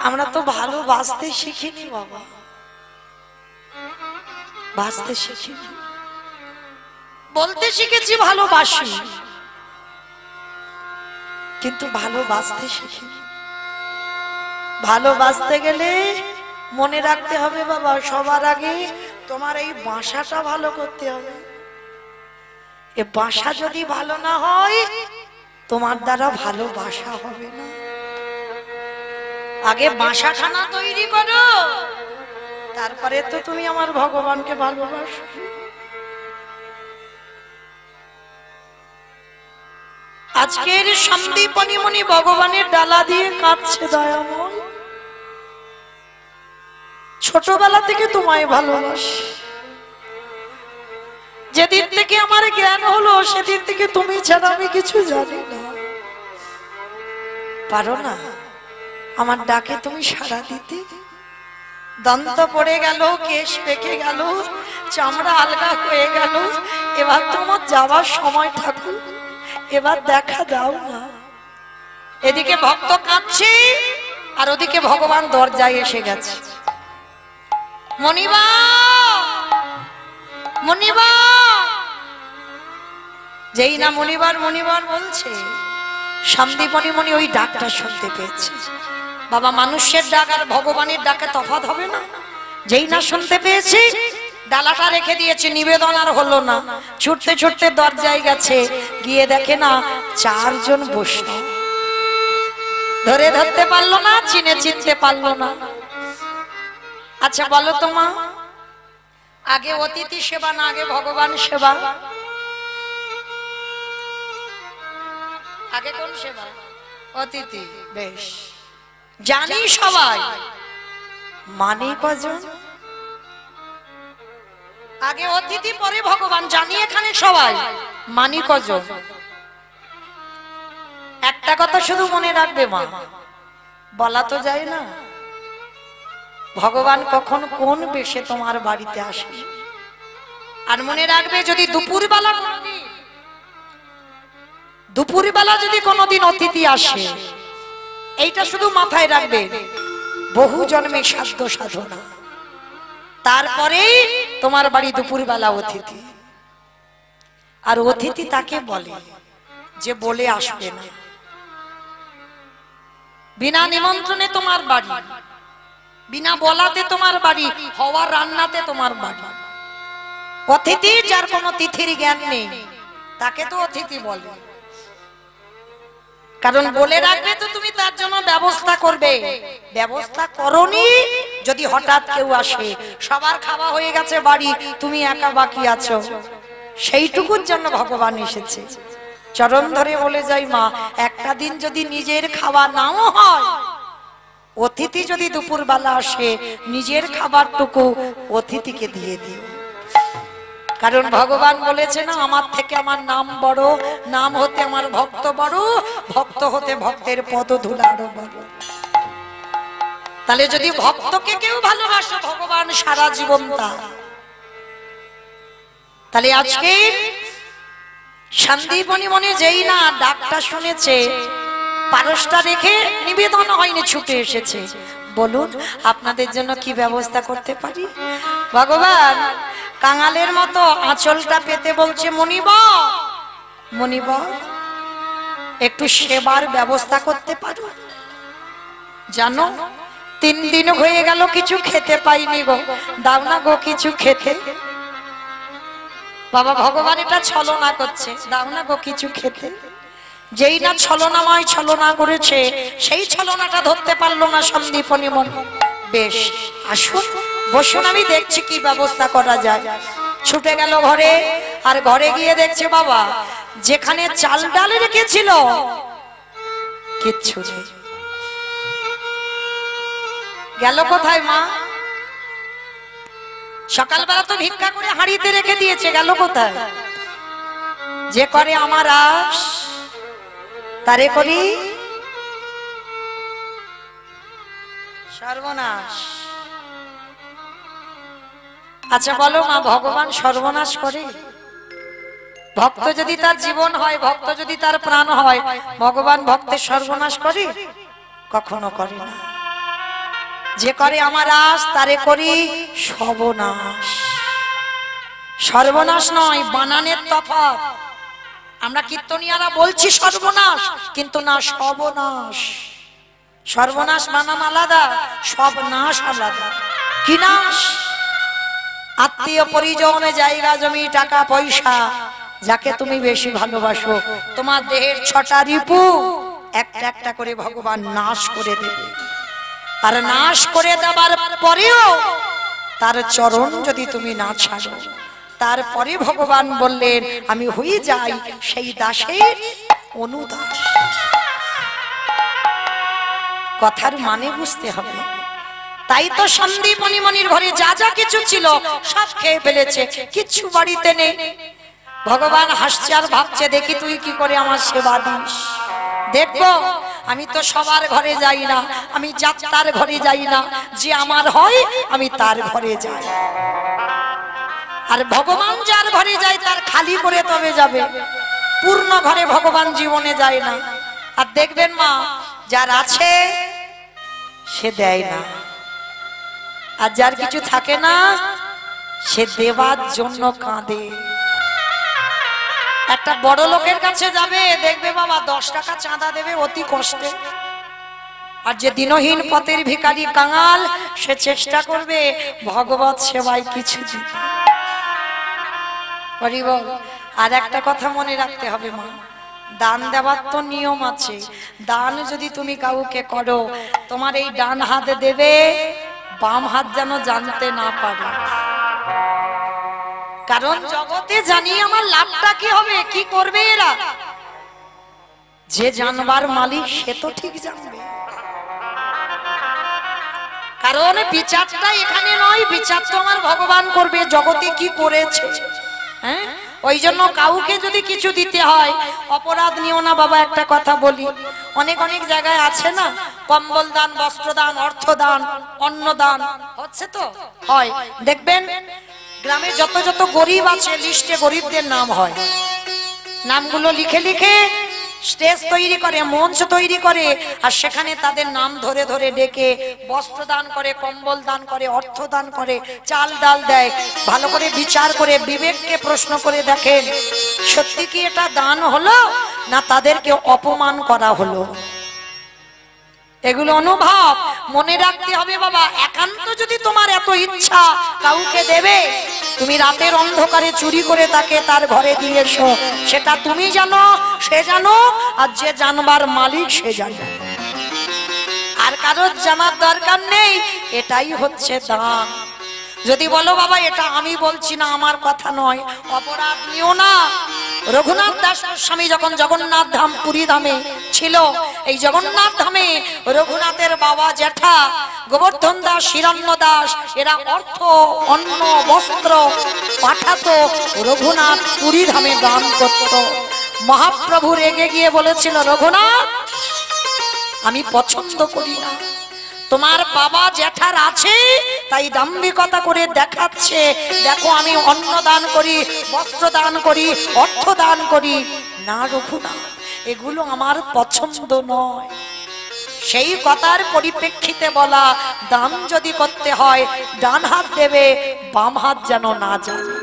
আমরা তো ভালো বাঁচতে শিখিনি বাবা, বাঁচতে শিখিনি। বলতে শিখেছি ভালোবাসি, কিন্তু ভালোবাসতে শিখিনি। ভালোবাসতে গেলে মনে রাখতে হবে বাবা, সবার আগে তোমার এই বাসাটা ভালো করতে হবে। এ বাসা যদি ভালো না হয়, তোমার দ্বারা ভালোবাসা হবে না। আগে বাসাখানা তৈরি করো, তারপরে তো তুমি আমার ভগবানকে ভালোবাসো। আজকের সন্দীপনী মনি ভগবানের ডালা দিয়ে কাঁদছে দয়াময়। ছোটবেলা থেকে তোমায় ভালোবাসি, যেদিন থেকে আমার জ্ঞান হলো সেদিন থেকে তুমি ছাড়া আমি কিছু জানি না। পারো না আমার ডাকে তুমি সাড়া দিতে? দন্ত পড়ে গেল, কেশ পেকে গেল, চামড়া আলগা হয়ে গেল, এবার তোমার যাওয়ার সময় ঠাকুর, এবার দেখা দাও না। এদিকে ভক্ত কাঁদছে আর ওদিকে ভগবান দরজায় এসে গেছে। মনিবা, মনিবা, যেই না মনিবার মনিবার বলছে, সন্দীপনী মনি ওই ডাকটা শুনতে পেয়েছে। বাবা, মানুষের ডাক আর ভগবানের ডাকে তফাৎ হবে না? যেই না শুনতে পেয়েছি, ডালাটা রেখে দিয়েছে, নিবেদন আর হলো না। ছুটতে ছুটতে দরজায় গেছে, গিয়ে দেখে না 4 জন বৈষ্ণব। ধরতে পারলো না, চিনতে পারলো না। আচ্ছা বলো তো মা, আগে অতিথি সেবা না আগে ভগবান সেবা? আগে কোন সেবা? অতিথি। বেশ, জানি সবাই, মানে কজন? আগে অতিথি পরে ভগবান, জানি এখানে সবাই, মানি কজন? একটা কথা শুধু মনে রাখবে মা, বলা তো যায় না ভগবান কখন কোন বেশে তোমার বাড়িতে আসে। আর মনে রাখবে, যদি দুপুরবেলা যদি কোনোদিন অতিথি আসে, এইটা শুধু মাথায় রাখবে, বহু জন্মে সাধ্য সাধনা, তারপরে তোমার বাড়ি দুপুরবেলা অতিথি। আর অতিথি তাকে বলে যে বলে আসবে না, বিনা নিমন্ত্রণে তোমার বাড়ি, বিনা বলাতে তোমার বাড়ি, হওয়ার রান্নাতে তোমার বাড়ি। অতিথি যার কোনো তিথির জ্ঞান নেই, তাকে তো অতিথি বলে। কারণ বলে রাখবে তো তুমি তার জন্য ব্যবস্থা করবে। ব্যবস্থা করনি, যদি হঠাৎ কেউ আসে, সবার খাওয়া হয়ে গেছে বাড়ি, তুমি একা বাকি আছো, সেইটুকুর জন্য ভগবান এসেছে। চরণ ধরে বলে যাই মা, একটা দিন যদি নিজের খাওয়া নাও হয়, অতিথি যদি দুপুরবেলা আসে, নিজের খাবারটুকু অতিথিকে দিয়ে দিও। কারণ ভগবান বলেছে না, আমার থেকে আমার নাম বড়, নাম হতে আমার ভক্ত বড়, ভক্ত হতে ভক্তের পদধূলা আরো বড়। তাহলে যদি ভক্তকে কেউ ভালোবাসে, ভগবান সারা জীবন তার। তাহলে আজকে সন্দীপনী মনে যেই না ডাকটা শুনেছে, পারসটা রেখে, নিবেদন হয়নি, ছুটে এসেছে। বলুন আপনাদের জন্য কি ব্যবস্থা করতে পারি? ভগবান কাঙালের মতো আঁচলটা পেতে বলছে, মনিবা, মনিবা, একটু সেবার ব্যবস্থা করতে পারো? জানো 3 দিন হয়ে গেল কিছু খেতে পাইনি গো, দাও না গো কিছু খেতে। বাবা, ভগবান এটা ছলনা করছে, দাও না গো কিছু খেতে। যেই না ছলনাময় ছলনা করেছে, সেই ছলনাটা ধরতে পারলো না সন্দীপনী মনি। বেশ, আসুন বসুন, আমি দেখছি কি ব্যবস্থা করা যায়। ছুটে গেল ঘরে, আর ঘরে গিয়ে দেখছে বাবা, যেখানে চাল ডাল রেখেছিল কিচ্ছু নেই। গেল কোথায় মা? সকালবেলা তো ভিক্ষা করে হাঁড়িতে রেখে দিয়েছে, গেল কোথায়? যে করে আমার আশ তারে করি সর্বনাশ। আচ্ছা বলো মা, ভগবান সর্বনাশ করে? ভক্ত যদি তার জীবন হয়, ভক্ত যদি তার প্রাণ হয়, ভগবান ভক্তের সর্বনাশ করে? কখনো করে না। যে করে আমার আশ তারে করি সর্বনাশ। সর্বনাশ নয়, বানানের তফাৎ। আমরা কীর্তনিয়ারা বলছি সর্বনাশ, কিন্তু না, সর্বনাশ। সর্বনাশ বানান আলাদা, সব নাশ আলাদা। কি নাশ? আত্মীয় পরিজনে, জায়গা জমি, টাকা পয়সা, যাকে তুমি বেশি ভালোবাসো, তোমার দেহের 6টা রিপু একটা একটা করে ভগবান নাশ করে দেবে। আর নাশ করে দেবার পরেও তার চরণ যদি তুমি না ছাড়ো, তারপরে ভগবান বললেন আমি হয়ে যাই সেই দাসের অনুদাস। কথার মানে বুঝতে হবে। তাই তো সন্দীপ মণিমণির ঘরে যা যা কিছু ছিল সব খেয়ে ফেলেছে, কিচ্ছু বাড়িতে নেই। ভগবান হাসছে আর ভাবছে দেখি তুই কি করে আমার সেবা দিস। দেখবো, আমি তো সবার ঘরে যাই না, আমি যাত্রার ঘরে যাই না, যে আমার হয় আমি তার ঘরে যাই। আর ভগবান যার ঘরে যায় তার খালি করে তবে যাবে, পূর্ণ ঘরে ভগবান জীবনে যায় না। আর দেখবেন মা, যার আছে সে দেয় না, আর যার কিছু থাকে না সে দেবার জন্য কাঁদে। একটা বড় লোকের কাছে যাবে, দেখবে বাবা 10 টাকা চাঁদা দেবে অতি কষ্টে। আর যে দিনহীন পথের ভিখারি কাঙাল, সে চেষ্টা করবে ভগবত সেবায় কিছু দিতে। আর একটা কথা মনে রাখতে হবে মা, দান দেওয়ার তো নিয়ম আছে। দান যদি তুমি কাউকে করো, তোমার এই ডান হাত দেবে, বাম হাত যেন জানতে না পারে। কারণ জগতে জানি আমার লাভটা কি হবে, কি করবে এরা। যে জানবার মালিক সে তো ঠিক জানবে। কারণ বিচারটা এখানে নয়, বিচার তো আমার ভগবান করবে জগতে কি করেছে। হ্যাঁ, ওই জন্য কাউকে যদি কিছু দিতে হয় অপরাধ নিও না বাবা। একটা কথা বলি, অনেক অনেক জায়গায় আছে না, কম্বল দান, বস্ত্র দান, অর্থ দান, অন্ন দান হচ্ছে তো হয়। দেখবেন গ্রামে যত যত গরিব আছে লিস্টে গরিবদের নাম হয়, নামগুলো লিখে লিখে স্টেজ তৈরি করে, মঞ্চ তৈরি করে, আর সেখানে তাদের নাম ধরে ধরে ডেকে বস্ত্র দান করে, কম্বল দান করে, অর্থ দান করে, চাল ডাল দেয়। ভালো করে বিচার করে বিবেককে প্রশ্ন করে দেখেন, সত্যি কি এটা দান হলো না তাদেরকে অপমান করা হলো? এগুলো অনুভব মনে রাখতে হবে বাবা। একান্ত যদি তোমার এত ইচ্ছা কাউকে দেবে, তুমি রাতের অন্ধকারে চুরি করে তাকে তার ঘরে দিয়ে এসো, সেটা তুমি জানো, সে জানো, আর যে জানবার মালিক সে জানো। আর কারোর জানার দরকার নেই। এটাই হচ্ছে দান। যদি বলো বাবা এটা আমি বলছি না, আমার কথা নয়, অপরাধ নিও না। রঘুনাথ দাস স্বামী যখন জগন্নাথ ধাম পুরী ধামে ছিল, এই জগন্নাথ ধামে রঘুনাথের বাবা জ্যাঠা গোবর্ধন দাস, হিরণ্য দাস, এরা অর্থ, অন্ন, বস্ত্র পাঠাতো, রঘুনাথ পুরী ধামে দান করত। মহাপ্রভু রেগে গিয়ে বলেছিল, রঘুনাথ আমি পছন্দ করি না, তোমার বাবা জ্যাঠার আছে তাই দাম্ভিকতা করে দেখাচ্ছে, দেখো আমি অন্ন দান করি, বস্ত্র দান করি, অর্থ দান করি। না রঘুনাথ, এগুলো আমার পছন্দ নয়। সেই কথার পরিপ্রেক্ষিতে বলা, দান যদি করতে হয় ডান হাত দেবে, বাম হাত যেন না জানে।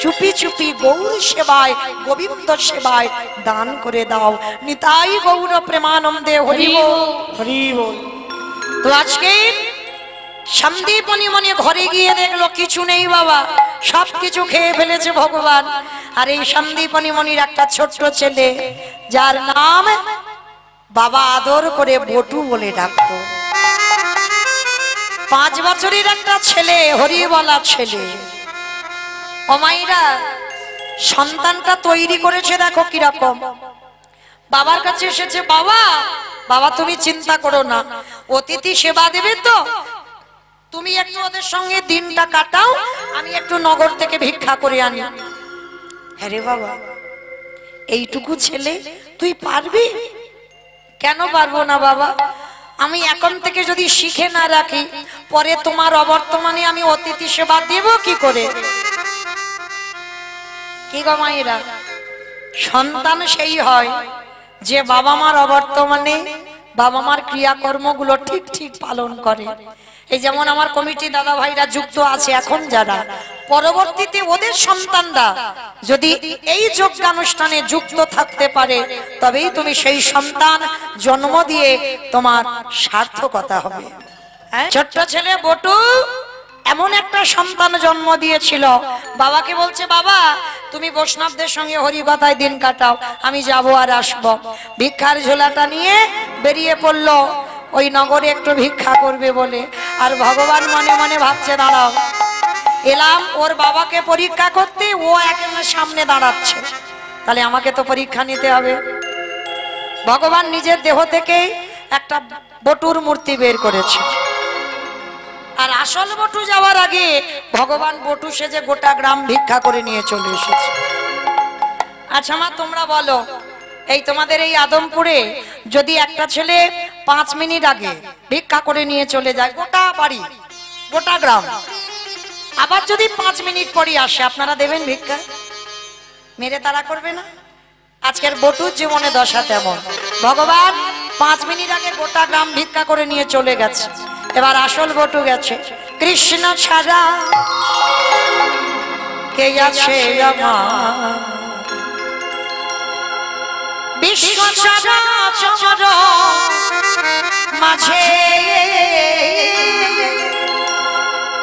চুপি চুপি গৌর সেবায়, গোবিন্দ সেবায় দান করে দাও। নিতাই গৌর প্রেমানন্দে হরি বল, হরি বল। তো আজকে সন্দীপ মণিমণি ঘরে গিয়ে দেখলো কিছু নেই বাবা, সব কিছু খেয়ে ফেলেছে ভগবান। আর এই সন্দীপ মণিমণির একটা ছোট্ট ছেলে, যার নাম বাবা আদর করে বটু বলে ডাকতো। 5 বছরের একটা ছেলে, হরিবলা ছেলে। অমাইরা সন্তানটা তৈরি করেছে, দেখো কিরকম। বাবার কাছে এসেছে, বাবা বাবা তুমি চিন্তা করো না, অতিথি সেবা দেবে তো, তুমি একটু ওদের সঙ্গে দিনটা কাটাও, আমি একটু নগর থেকে ভিক্ষা করে আনি। হ্যাঁ রে বাবা, এইটুকু ছেলে তুই পারবি? কেন পারবো না বাবা, আমি এখন থেকে যদি শিখে না রাখি, পরে তোমার অবর্তমানে আমি অতিথি সেবা দেব কি করে? কি গো মায়েরা, সন্তান সেই হয় যে বাবা মার অবর্তমানে বাবা মার ক্রিয়াকর্মগুলো ঠিক ঠিক পালন করে। এই যেমন আমার কমিটি দাদা ভাইরা যুক্ত আছে এখন যারা, পরবর্তীতে ওদের সন্তানরা যদি এই যজ্ঞানুষ্ঠানে যুক্ত থাকতে পারে, তবেই তুমি সেই সন্তান জন্ম দিয়ে তোমার সার্থকতা হবে। ছোট্ট ছেলে বটু এমন একটা সন্তান জন্ম দিয়েছিল, বাবাকে বলছে, বাবা তুমি বৈষ্ণবদের সঙ্গে হরিকথায় দিন কাটাও, আমি যাব আর আসবো। ভিক্ষার ঝোলাটা নিয়ে বেরিয়ে পড়লো। ওই নগরে একটু ভিক্ষা করবে বলে। আর ভগবান মনে মনে ভাবছে দাঁড়াও, এলাম ওর বাবাকে পরীক্ষা করতে, ও একজনের সামনে দাঁড়াচ্ছে, তাহলে আমাকে তো পরীক্ষা নিতে হবে। ভগবান নিজের দেহ থেকে একটা বটুর মূর্তি বের করেছে, আর আসল বটু যাওয়ার আগে ভগবান বটু সেজে গোটা গ্রাম ভিক্ষা করে নিয়ে চলে এসেছে। আচ্ছা মা, তোমরা বলো, এই তোমাদের এই আদমপুরে যদি একটা ছেলে 5 মিনিট আগে ভিক্ষা করে নিয়ে চলে যায়, গোটা বাড়ি গোটা গ্রাম, আবার যদি 5 মিনিট পরে আসে, আপনারা দেবেন ভিক্ষা? মেরে তারা করবে না? আজকের বটুর জীবনে দশা তেমন। ভগবান 5 মিনিট আগে গোটা গ্রাম ভিক্ষা করে নিয়ে চলে গেছে, এবার আসল বটু গেছে। কৃষ্ণ ছাড়া কে আছে আমার, বিশ্ব চরাচর মাঝে,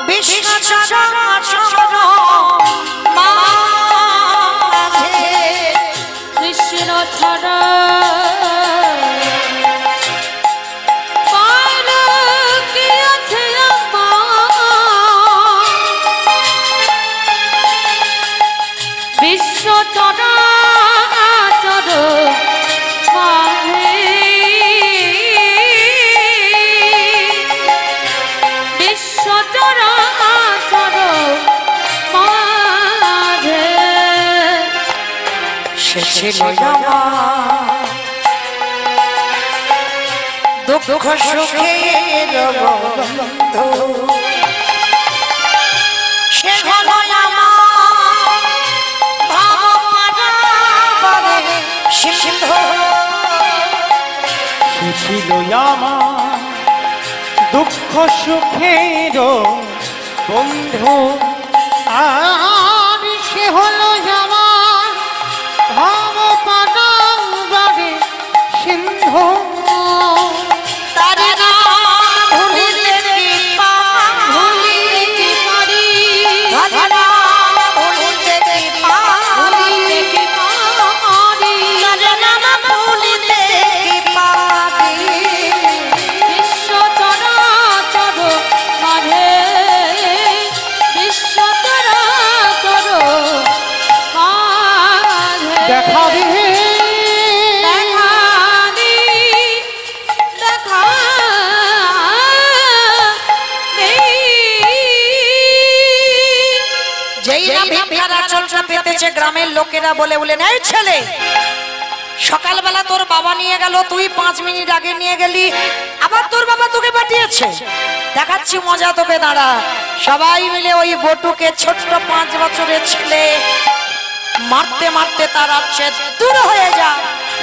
বিশ্ব চরাচর মাঝে কৃষ্ণ ছাড়া বিশ্ব চরাচর মাঝে, বিশ্ব চরাচর মাঝে সে ছিল আমার দুঃখ সুখের বন্ধু, সে হলো আমার ভাবনার সিন্ধু, সে ছিল আমার দুঃখ সুখের বন্ধু, আর সে হলো আমার ভাব পারে সিন্ধু। তার নাম ভুলিতে কি ভুলিতে পারি, তার নাম ভুলিতে কি ভুলিতে পারি, তার নাম ভুলিতে কি পারি। বিশ্ব চরাচর মাঝে, বিশ্ব চরাচর মাঝে দেখা দে দেখা দি, দেখা দেই। যেই না ভিক্ষার আঁচলটা পেতেছে, গ্রামের লোকেরা বলে বলে, এই ছেলে, সকালবেলা তোর বাবা নিয়ে গেল, তুই 5 মিনিট আগে নিয়ে গেলি, আবার তোর বাবা তোকে পাঠিয়েছে, দেখাচ্ছি মজা তোকে, দাঁড়া। সবাই মিলে ওই বটুকে, ছোট্ট 5 বছরের ছেলে, মারতে মারতে তার আছে, দূর হয়ে যা,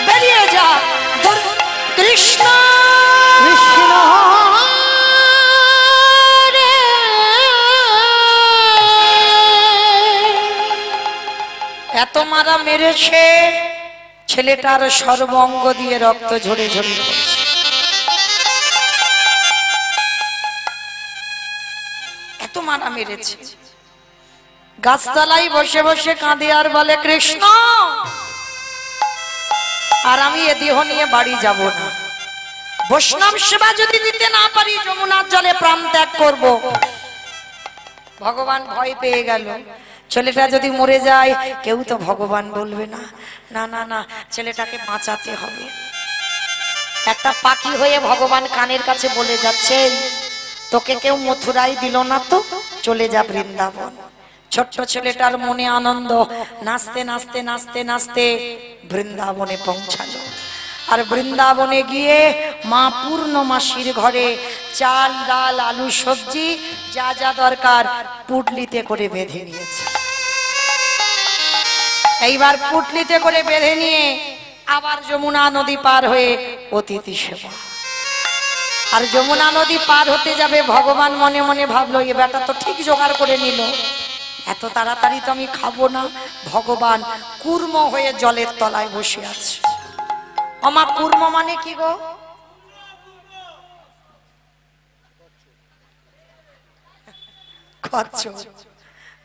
বেরিয়ে যা, কৃষ্ণ কৃষ্ণ এত মারা মেরেছে, ছেলেটার সর্বঙ্গ দিয়ে রক্ত ঝরে ঝরে পড়ছে। এত মারা মেরেছে, গাছতলায় বসে বসে কাঁদে আর বলে, কৃষ্ণ, আর আমি এ দেহ নিয়ে বাড়ি যাব না, বৈষ্ণব সেবা যদি দিতে না পারি, যমুনার জলে প্রাণ ত্যাগ করব। ভগবান ভয় পেয়ে গেল, ছেলেটা যদি মরে যায় কেউ তো ভগবান বলবে না, না না না, ছেলেটাকে বাঁচাতে হবে। একটা পাখি হয়ে ভগবান কানের কাছে বলে যাচ্ছে, তোকে কেউ মথুরায় দিল না তো, চলে যা বৃন্দাবন। ছোট্ট ছেলেটার মনে আনন্দ, নাচতে নাচতে নাচতে নাচতে বৃন্দাবনে পৌঁছালো। আর বৃন্দাবনে গিয়ে মা পূর্ণমাসীর ঘরে চাল ডাল আলু সবজি যা যা দরকার পুটলিতে করে বেঁধে নিয়েছে। এইবার পুটলিতে করে বেঁধে নিয়ে আবার যমুনা নদী পার হয়ে অতিথি সেবা। আর যমুনা নদী পার হতে যাবে, ভগবান মনে মনে ভাবলো, এ বেটা তো ঠিক জোগাড় করে নিল, এত তাড়াতাড়ি তো আমি খাবো না। ভগবান কুর্ম হয়ে জলের তলায় বসে আছে। আমা কুর্ম মানে কি গো? কচ্ছপ।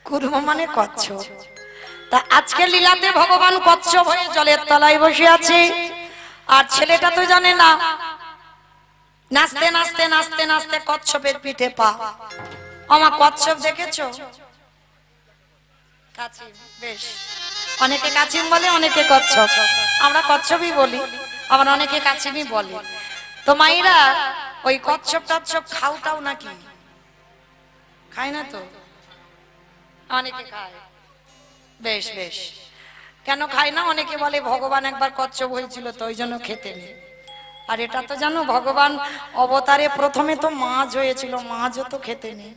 কুর্ম মানে কচ্ছপ। তা আজকে লীলাতে ভগবান কচ্ছপ হয়ে জলের তলায় বসে আছে। আর ছেলেটা তো জানে না নাচতে নাচতে নাচতে নাচতে কচ্ছপের পিঠে পা। আমার কচ্ছপ দেখেছো? কাচিম, বেশ, অনেকে কাচিম বলে, অনেকে কচ্ছপ। আমরা কচ্ছপই বলি, আবার অনেকে কাচিমই বলে। তো মাইরা ওই কচ্ছপ টচ্ছপ খাওটাও নাকি? খায় না তো? অনেকে খায়। বেশ বেশ, কেন খায় না? অনেকে বলে ভগবান একবার কচ্ছপ হয়েছিল তো ওই জন্য খেতে নেই। আর এটা তো জানো, ভগবান অবতারে প্রথমে তো মাছ হয়েছিল, মাছও তো খেতে নেই।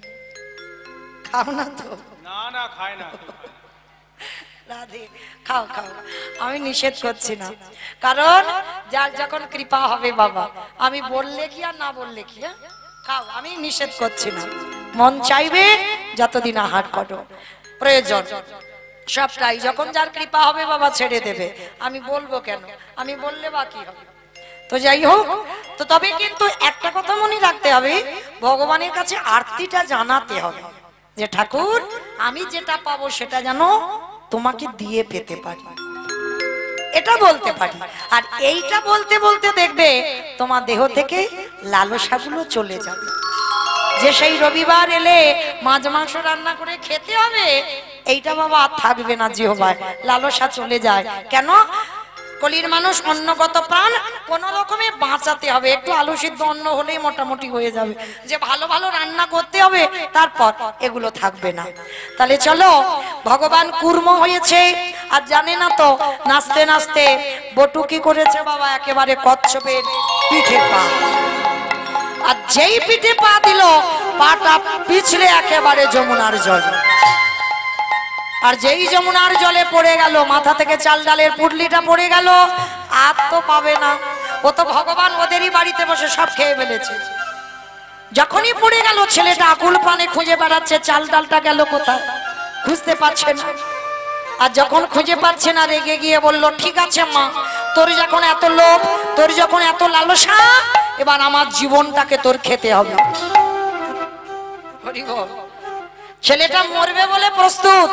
খাও না তো? না না, খায় না। রাধে, খাও খাও, আমি নিষেধ করছি না, কারণ যার যখন কৃপা হবে বাবা, আমি বললে কি আর না বললে কি, খাও, আমি নিষেধ করছি না। মন চাইবে যতদিন আহার করো, প্রয়োজন সবটাই, যখন যার কৃপা হবে বাবা ছেড়ে দেবে। আমি বলবো কেন? আমি বললে বা কি হবে? তো যাই হোক, তো তবে কিন্তু একটা কথা মনে রাখতে হবে, ভগবানের কাছে আরতিটা জানাতে হবে যে ঠাকুর আমি যেটা পাবো সেটা যেন তোমাকে দিয়ে পেতে পারি, এটা বলতে পারি। আর এইটা বলতে বলতে দেখবে তোমার দেহ থেকে লালসাগুলো চলে যাবে, যে সেই রবিবার এলে মাছ মাংস রান্না করে খেতে হবে, এইটা বাবা আর থাকবে না জিহ্বায়, লালসা চলে যায়। কেন? কলির মানুষ অন্নগত প্রাণ, কোন রকমে বাঁচাতে হবে। একটু আলু সিদ্ধ অন্ন হলেই মোটামুটি হয়ে যাবে, যে ভালো ভালো রান্না করতে হবে, তারপর এগুলো থাকবে না। তাহলে চলো, ভগবান কুর্ম হয়েছে আর জানে না তো, নাচতে নাচতে বটু কি করেছে বাবা, একেবারে কচ্ছপের পিঠে পা। আর যেই পিঠে পা দিল, পাটা পিছলে একেবারে যমুনার জল। আর যেই যমুনার জলে পড়ে গেল, মাথা থেকে চাল ডালের পুডলিটা পড়ে গেল, আর তো পাবে না। ও তো ভগবান ওদেরই বাড়িতে বসে সব খেয়ে ফেলেছে। যখনই পড়ে গেল, ছেলেটা আকুল প্রাণে খুঁজে বেড়াচ্ছে চাল ডালটা গেল কোথায়, খুঁজতে পারছে না। আর যখন খুঁজে পাচ্ছে না, রেগে গিয়ে বলল, ঠিক আছে মা, তোর যখন এত লোভ, তোর যখন এত লালসা, এবার আমার জীবনটাকে তোর খেতে হবে। হরি বল। ছেলেটা মরবে বলে প্রস্তুত,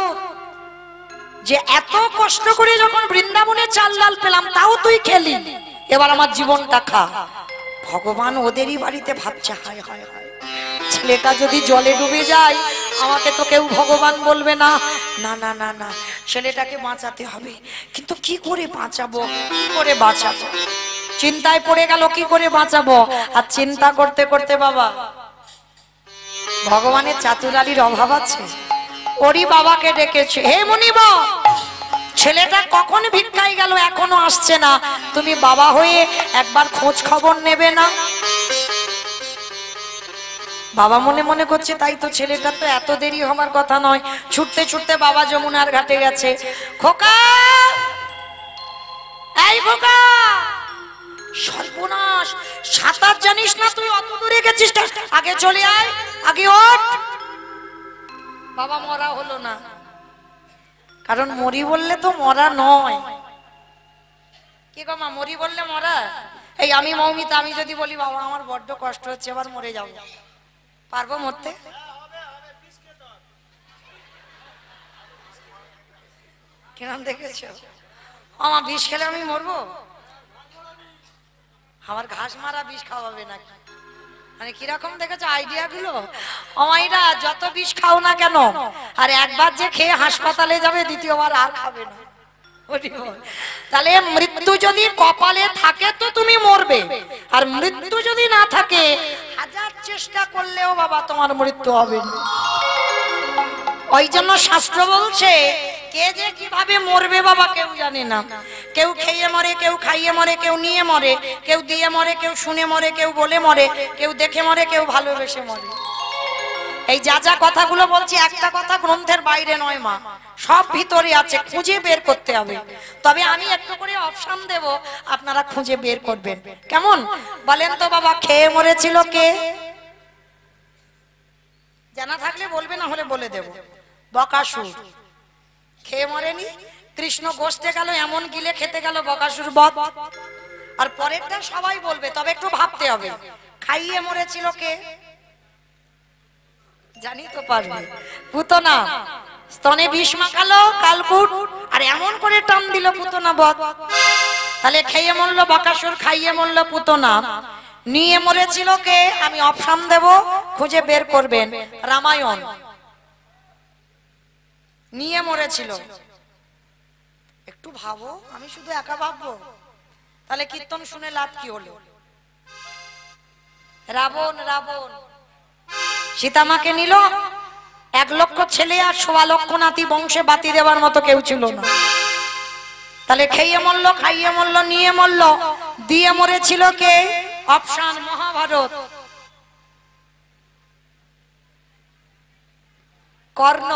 যে এত কষ্ট করে যখন বৃন্দাবনে চাল ডাল পেলাম, তাও তুই খেলি, এবার আমার জীবনটা খা। ভগবান ওদেরই বাড়িতে ভাবছে, হায় হায় হায়, ছেলেটা যদি জলে ডুবে যায়, আমাকে তো কেউ ভগবান বলবে না। না না না না, ছেলেটাকে বাঁচাতে হবে, কিন্তু কি করে বাঁচাবো, কি করে বাঁচাবো? চিন্তায় পড়ে গেল, কি করে বাঁচাবো। আর চিন্তা করতে করতে বাবা, ভগবানের চাতুরালির অভাব আছে, ওরই বাবাকে ডেকেছে, হে মুনিব, ছেলেটা কখন ভিক্ষায় গেল, এখনো আসছে না, তুমি বাবা হয়ে একবার খোঁজ খবর নেবে না? বাবা মনে মনে করছে, তাই তো, ছেলেটা তো এত দেরি হবার কথা নয়। ছুটতে ছুটতে বাবা যমুনার ঘাটে গেছে। খোকা, এই খোকা, সর্বনাশ, সাঁতার জানিস না তুই, অত দূরে গেছিস, আগে চলে আয়, আগে ওঠ। বাবা মরা হলো না, কারণ মরি বললে তো মরা নয়। কি গো মা, মরি বললে মরা? এই আমি মৌমিতা, আমি যদি বলি বাবা আমার বড্ড কষ্ট হচ্ছে, এবার মরে যাবো, পারবো মরতে? কিরম দেখেছো? আমার বিষ খেলে আমি মরবো? আমার ঘাস মারা বিষ খাওয়াবে নাকি? মানে কিরকম দেখেছো আইডিয়া গুলো? আমাইরা যত বিষ খাও না কেন, আর একবার যে খেয়ে হাসপাতালে যাবে, দ্বিতীয়বার আর খাবে না। তাহলে মৃত্যু যদি কপালে থাকে তো তুমি মরবে, আর মৃত্যু যদি না থাকে, হাজার চেষ্টা করলেও বাবা তোমার মৃত্যু হবে না। ওই জন্য শাস্ত্র বলছে, কে যে কিভাবে মরবে বাবা কেউ জানে না। কেউ খেয়ে মরে, কেউ খাইয়ে মরে, কেউ নিয়ে মরে, কেউ দিয়ে মরে, কেউ শুনে মরে, কেউ বলে মরে, কেউ দেখে মরে, কেউ ভালোবেসে মরে। এই যা যা কথাগুলো বলছি, একটা কথা গ্রন্থের বাইরে নয় মা, সব ভিতরে আছে, খুঁজে বের করতে হবে। তবে আমি একটু করে অপশন দেব, আপনারা খুঁজে বের করবেন। কেমন বলেন তো বাবা? খেয়ে মরেছিল কে? জানা থাকলে বলবে, না হলে বলে দেব। বকাসুর খেয়ে মরেনি, কৃষ্ণ গোষ্ঠে গেল, এমন গিলে খেতে গেল বকাসুর বধ। আর পরেরটা সবাই বলবে, তবে একটু ভাবতে হবে। খাইয়ে মরেছিল কে? জানি তো পারবে। পুতনা স্তনে বিষ মাখালো কালকুট, আর এমন করে টান দিল পুতনা বধ। তাহলে খেয়ে মরল বকাসুর, খাইয়ে মরল পুতনা। নিয়ে মরেছিল কে? আমি অপশন দেব, খুঁজে বের করবেন। রামায়ণ। নিয়ে মরেছিল, একটু ভাবো, আমি শুধু একা ভাববো? তাহলে কীর্তন শুনে লাভ কি হলো? রাবণ। রাবণ সীতামাকে নিল, 1 লক্ষ ছেলে আর 1.25 লক্ষ নাতি, বংশে বাতি দেওয়ার মতো কেউ ছিল না। তাহলে খেয়ে মরলো, খাইয়ে মরলো, নিয়ে মরলো, দিয়ে মরেছিল কে? অপশন মহাভারত। কর্ণ।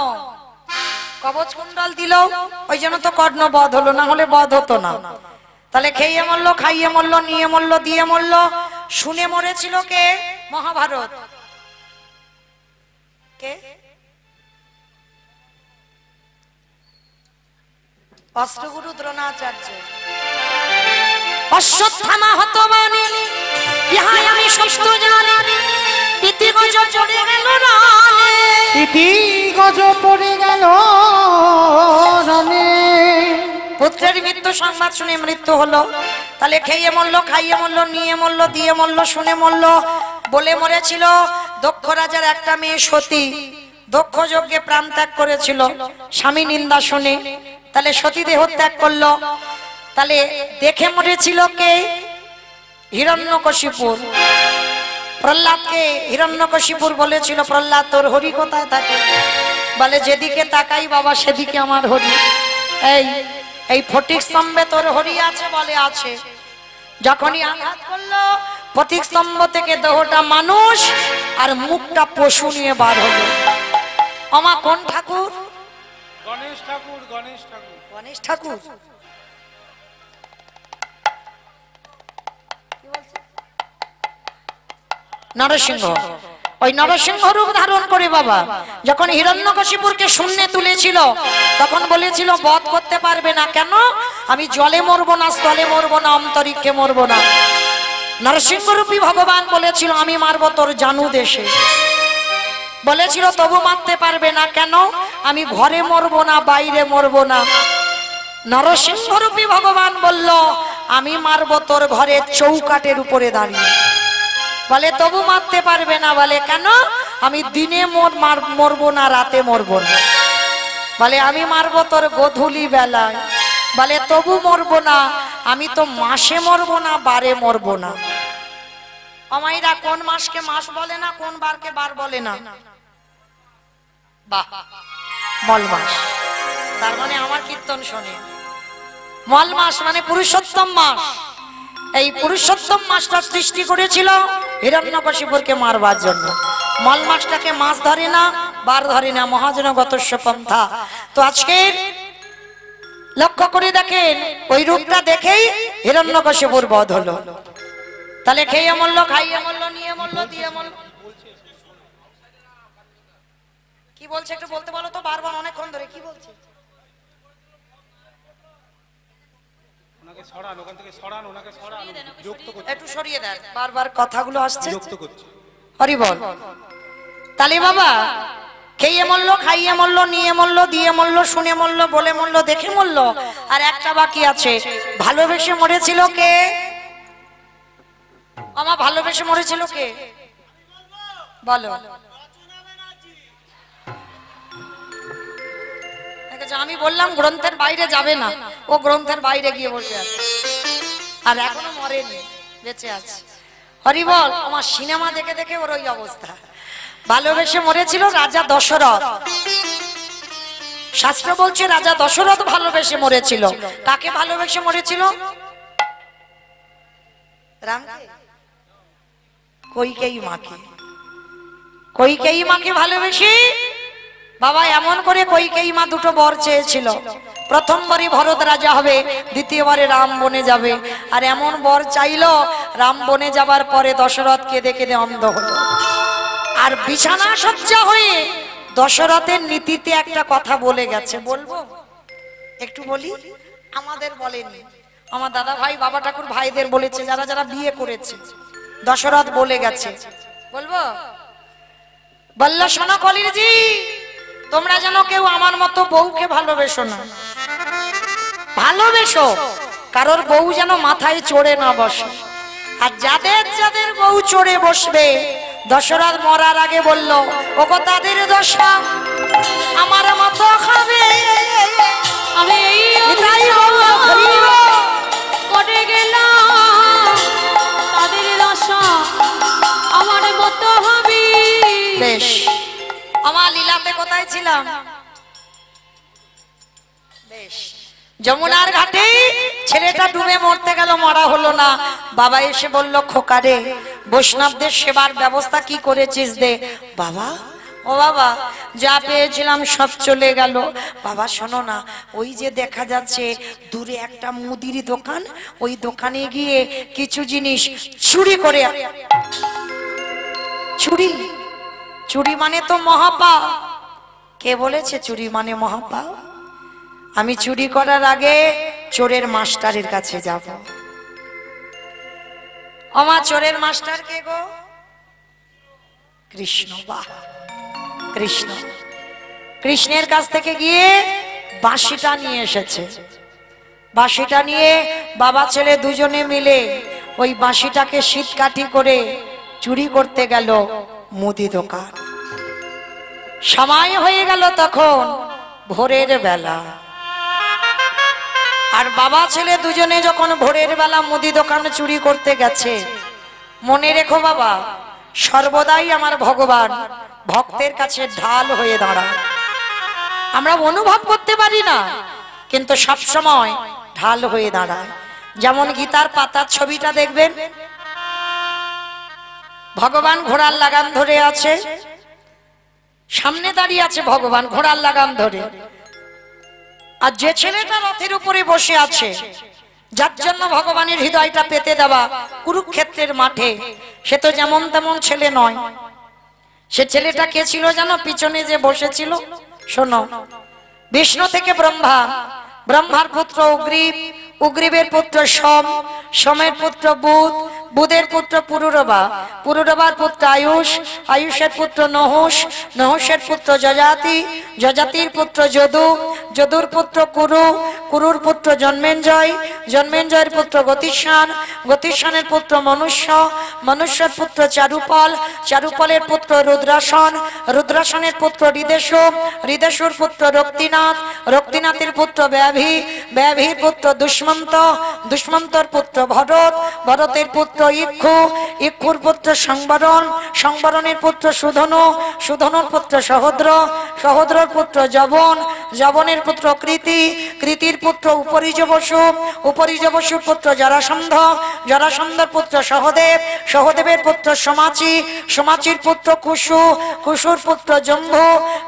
কবচ কুণ্ডল দিল, ওই জন্য তো কর্ণ বধ হলো, না হলে বধ হতো না। তাহলে খেয়ে মরলো, খাইয়ে মরলো, নিয়ে মরলো, দিয়ে মরলো, শুনে মরেছিল কে? মহাভারত। কে? অষ্টগুরু দ্রোণাচার্য। অশ্বত্থামা হতবানি, ইহাই আমি সত্য জানি, ইতি গজ পড়ে গেল রানে। ইতি গজ পড়ে গেল রানে। পুত্রের মৃত্যু সংবাদ শুনে মৃত্যু হলো। তাহলে খেয়ে মরলো, খাইয়ে মরলো, নিয়ে মরলো, দিয়ে মরলো, শুনে মরলো। বলে মরেছিল দক্ষ রাজার একটা মেয়ে সতী, দক্ষ যজ্ঞে প্রাণ ত্যাগ করেছিল স্বামী নিন্দা শুনে। তাহলে সতী দেহ ত্যাগ করলো। তাহলে দেখে মরেছিল কে? হিরণ্যকশিপুর। প্রহ্লাদকে হিরণ্যকশিপুর বলেছিল, প্রহ্লাদ তোর হরি কোথায় থাকে? বলে যেদিকে তাকাই বাবা সেদিকে আমার হরি। এই ফটিক স্তম্ভে তোর হরি আছে? বলে আছে। যখনই আঘাত করলো, ফটিক স্তম্ভ থেকে দেহটা মানুষ আর মুখটা পশু নিয়ে বার হলো। আমা কোন ঠাকুর? গণেশ ঠাকুর। গণেশ ঠাকুর। গণেশ ঠাকুর। নরসিংহ। ওই নরসিংহ রূপ ধারণ করে বাবা যখন হিরণ্যকশিপুরকে শূন্যে তুলেছিল, তখন বলেছিল বধ করতে পারবে না। কেন? আমি জলে মরবো না, স্থলে মরবো না, অন্তরিক্ষে মরবো না। নরসিংহরূপী ভগবান বলেছিল আমি মারবো তোর জানু দেশে। বলেছিল তবু মারতে পারবে না। কেন? আমি ঘরে মরবো না, বাইরে মরবো না। নরসিংহরূপী ভগবান বলল আমি মারবো তোর ঘরের চৌকাটের উপরে দাঁড়িয়ে। বলে তবু মারতে পারবে না। বলে কেন? আমি দিনে মরবো না, রাতে মরবো না। বলে আমি মারবো তোর গোধূলি বেলায়। বলে তবু মরবো না, আমি তো মাসে মরবো না, বারে মরবো না। আমাইরা কোন মাসকে মাস বলে না, কোন বারকে বার বলে না? বাহ, মল মাস। তার মানে আমার কীর্তন শোনে। মল মাস মানে পুরুষোত্তম মাস। এই পুরুষোত্তম মাসটা সৃষ্টি করেছিল হিরণ্যকশিপুরকে মারবার জন্য। মল মাসটাকে মাস ধরে না, বার ধরে না, মহাজনগতস্য পন্থা। তো আজকে লক্ষ্য করে দেখেন, ওই রূপটা দেখেই হিরণ্যকশিপুর বধ হলো। তাহলে খেয়ে মরলো, খাইয়ে মরলো, নিয়ে মরলো, দিয়ে মরলো। কি বলছে একটু বলতে বলো তো, বারবার অনেকক্ষণ ধরে কি বলছে? একটু সরিয়ে দেন, বারবার কথাগুলো আসছে। হরি বল। তাহলে বাবা খেয়ে মরলো, খাইয়ে মরলো, নিয়ে মরলো, দিয়ে মরলো, শুনে মরলো, বলে মরলো, দেখে মরলো। আর একটা বাকি আছে, ভালোবেসে মরেছিল কে? আমার ভালোবেসে মরেছিল কে? বলো। আমি বললাম গ্রন্থের বাইরে যাবে না, ও গ্রন্থের বাইরে গিয়ে বসে আছে, আর এখনো মরেনি, বেঁচে আছে। হরি বল। আমার সিনেমা দেখে দেখে ওর ওই অবস্থা। ভালোবেসে মরেছিল রাজা দশরথ। শাস্ত্র বলছে রাজা দশরথ ভালোবেসে মরেছিল। কাকে ভালোবেসে মরেছিল? রামকে? কইকেয়ী মাকে। কইকেয়ী মাকে ভালোবেসে বাবা এমন করে কইকেয়ী মা দুটো বর চেয়েছিল। প্রথমবারই ভরত রাজা হবে, দ্বিতীয়বারে রাম বনে যাবে। আর এমন বর চাইলো, রাম বনে যাবার পরে দশরথ কেঁদে কেঁদে অন্ধ হলো। আর বিছানা সজ্জা হয়ে দশরথের নীতিতে একটা কথা বলে গেছে, বলবো? একটু বলি। আমাদের বলেনি, আমার দাদা ভাই বাবা ঠাকুর ভাইদের বলেছে, যারা যারা বিয়ে করেছে। দশরথ বলে গেছে, বলবো? বলল শোনো কলিরজি, তোমরা যেন কেউ আমার মতো বউকে ভালোবেসো না। ভালোবেসো, কারোর বউ যেন মাথায় চড়ে না বসে। আর যাদের যাদের বউ চড়ে বসবে দশরথ মরার আগে বলল ওগো তাদের দশা আমার মতো হবে। আমি এই নিতাই গৌর হরি বল। করে গেলাম তাদের দশা আমার মতো হবে। বেশ, আমার লীলাতে কোথায় ছিলাম? বেশ, যমুনার ঘাটে ছেলেটা ডুবে মরতে গেল, মরা হলো না। বাবা এসে বলল খোকারে বৈষ্ণবদের সেবার ব্যবস্থা কি করেছিস দে। বাবা, ও বাবা, যা পেয়েছিলাম সব চলে গেল। বাবা শোনো না, ওই যে দেখা যাচ্ছে দূরে একটা মুদির দোকান, ওই দোকানে গিয়ে কিছু জিনিস চুরি করে। চুরি? চুরি মানে তো মহাপাপ। কে বলেছে চুরি মানে মহাপাপ? আমি চুরি করার আগে চোরের মাস্টারের কাছে যাব। আমার চোরের মাস্টার কে গো? কৃষ্ণ। বাহ, কৃষ্ণ। কৃষ্ণের কাছ থেকে গিয়ে বাঁশিটা নিয়ে এসেছে। বাঁশিটা নিয়ে বাবা ছেলে দুজনে মিলে ওই বাঁশিটাকে শীতকাঠি করে চুরি করতে গেল মুদি দোকান। সময় হয়ে গেল তখন ভোরের বেলা। আর বাবা ছেলে দুজনে যখন ভোরের বেলা মুদি দোকান চুরি করতে গেছে, মনে রেখো বাবা, সর্বদাই আমার ভগবান ভক্তের কাছে ঢাল হয়ে দাঁড়ায়। আমরা অনুভব করতে পারি না, কিন্তু সব সময় ঢাল হয়ে দাঁড়ায়। যেমন গীতার পাতার ছবিটা দেখবেন, ভগবান ঘোড়ার লাগাম ধরে আছে, সামনে দাঁড়িয়ে আছে ভগবান ঘোড়ার লাগাম ধরে। আর যে ছেলেটা রথের উপরে বসে আছে, যার জন্য ভগবানের হৃদয়টা পেতে দেওয়া কুরুক্ষেত্রের মাঠে, সে তো যেমন তেমন ছেলে নয়। সে ছেলেটা কে ছিল জানো? পিছনে যে বসেছিল, শোনো, বিষ্ণু থেকে ব্রহ্মা, ব্রহ্মার পুত্র উগ্রীব, উগ্রীবের পুত্র সোম, সোমের পুত্র বুধ, বুধের পুত্র পুরুরবা, পুরুরবার পুত্র আয়ুষ, আয়ুষের পুত্র নহুষ, নহুষের পুত্র যজাতি, যজাতির পুত্র যদু, যদুর পুত্র কুরু, কুরুর পুত্র জন্মেঞ্জয়, জন্মেঞ্জয়ের পুত্র গতিস্বান, গতিস্বানের পুত্র মনুষ্য, মনুষ্যের পুত্র চারুপল, চারুপলের পুত্র রুদ্রাসন, রুদ্রাসনের পুত্র হৃদেশু, হৃদেশুর পুত্র রক্তিনাথ, রক্তিনাথের পুত্র ব্যাভি, ব্যাভির পুত্র দুষ্মন্ত, দুষ্মন্তর পুত্র ভরত, ভরতের পুত্র ইক্ষু, ইক্ষুর পুত্র সংবরণ, সংবরণের পুত্র সুধনু, সুধনুর পুত্র সহদ্র, সহদ্রর পুত্র যবন, যবনের পুত্র কৃতি, কৃতির পুত্র উপরিজ বসু, উপরিজ বসুর পুত্র জরাসন্ধ, জরাসন্ধর পুত্র সহদেব, সহদেবের পুত্র সমাচি, সমাচির পুত্র কুশু, কুশুর পুত্র জম্ভু,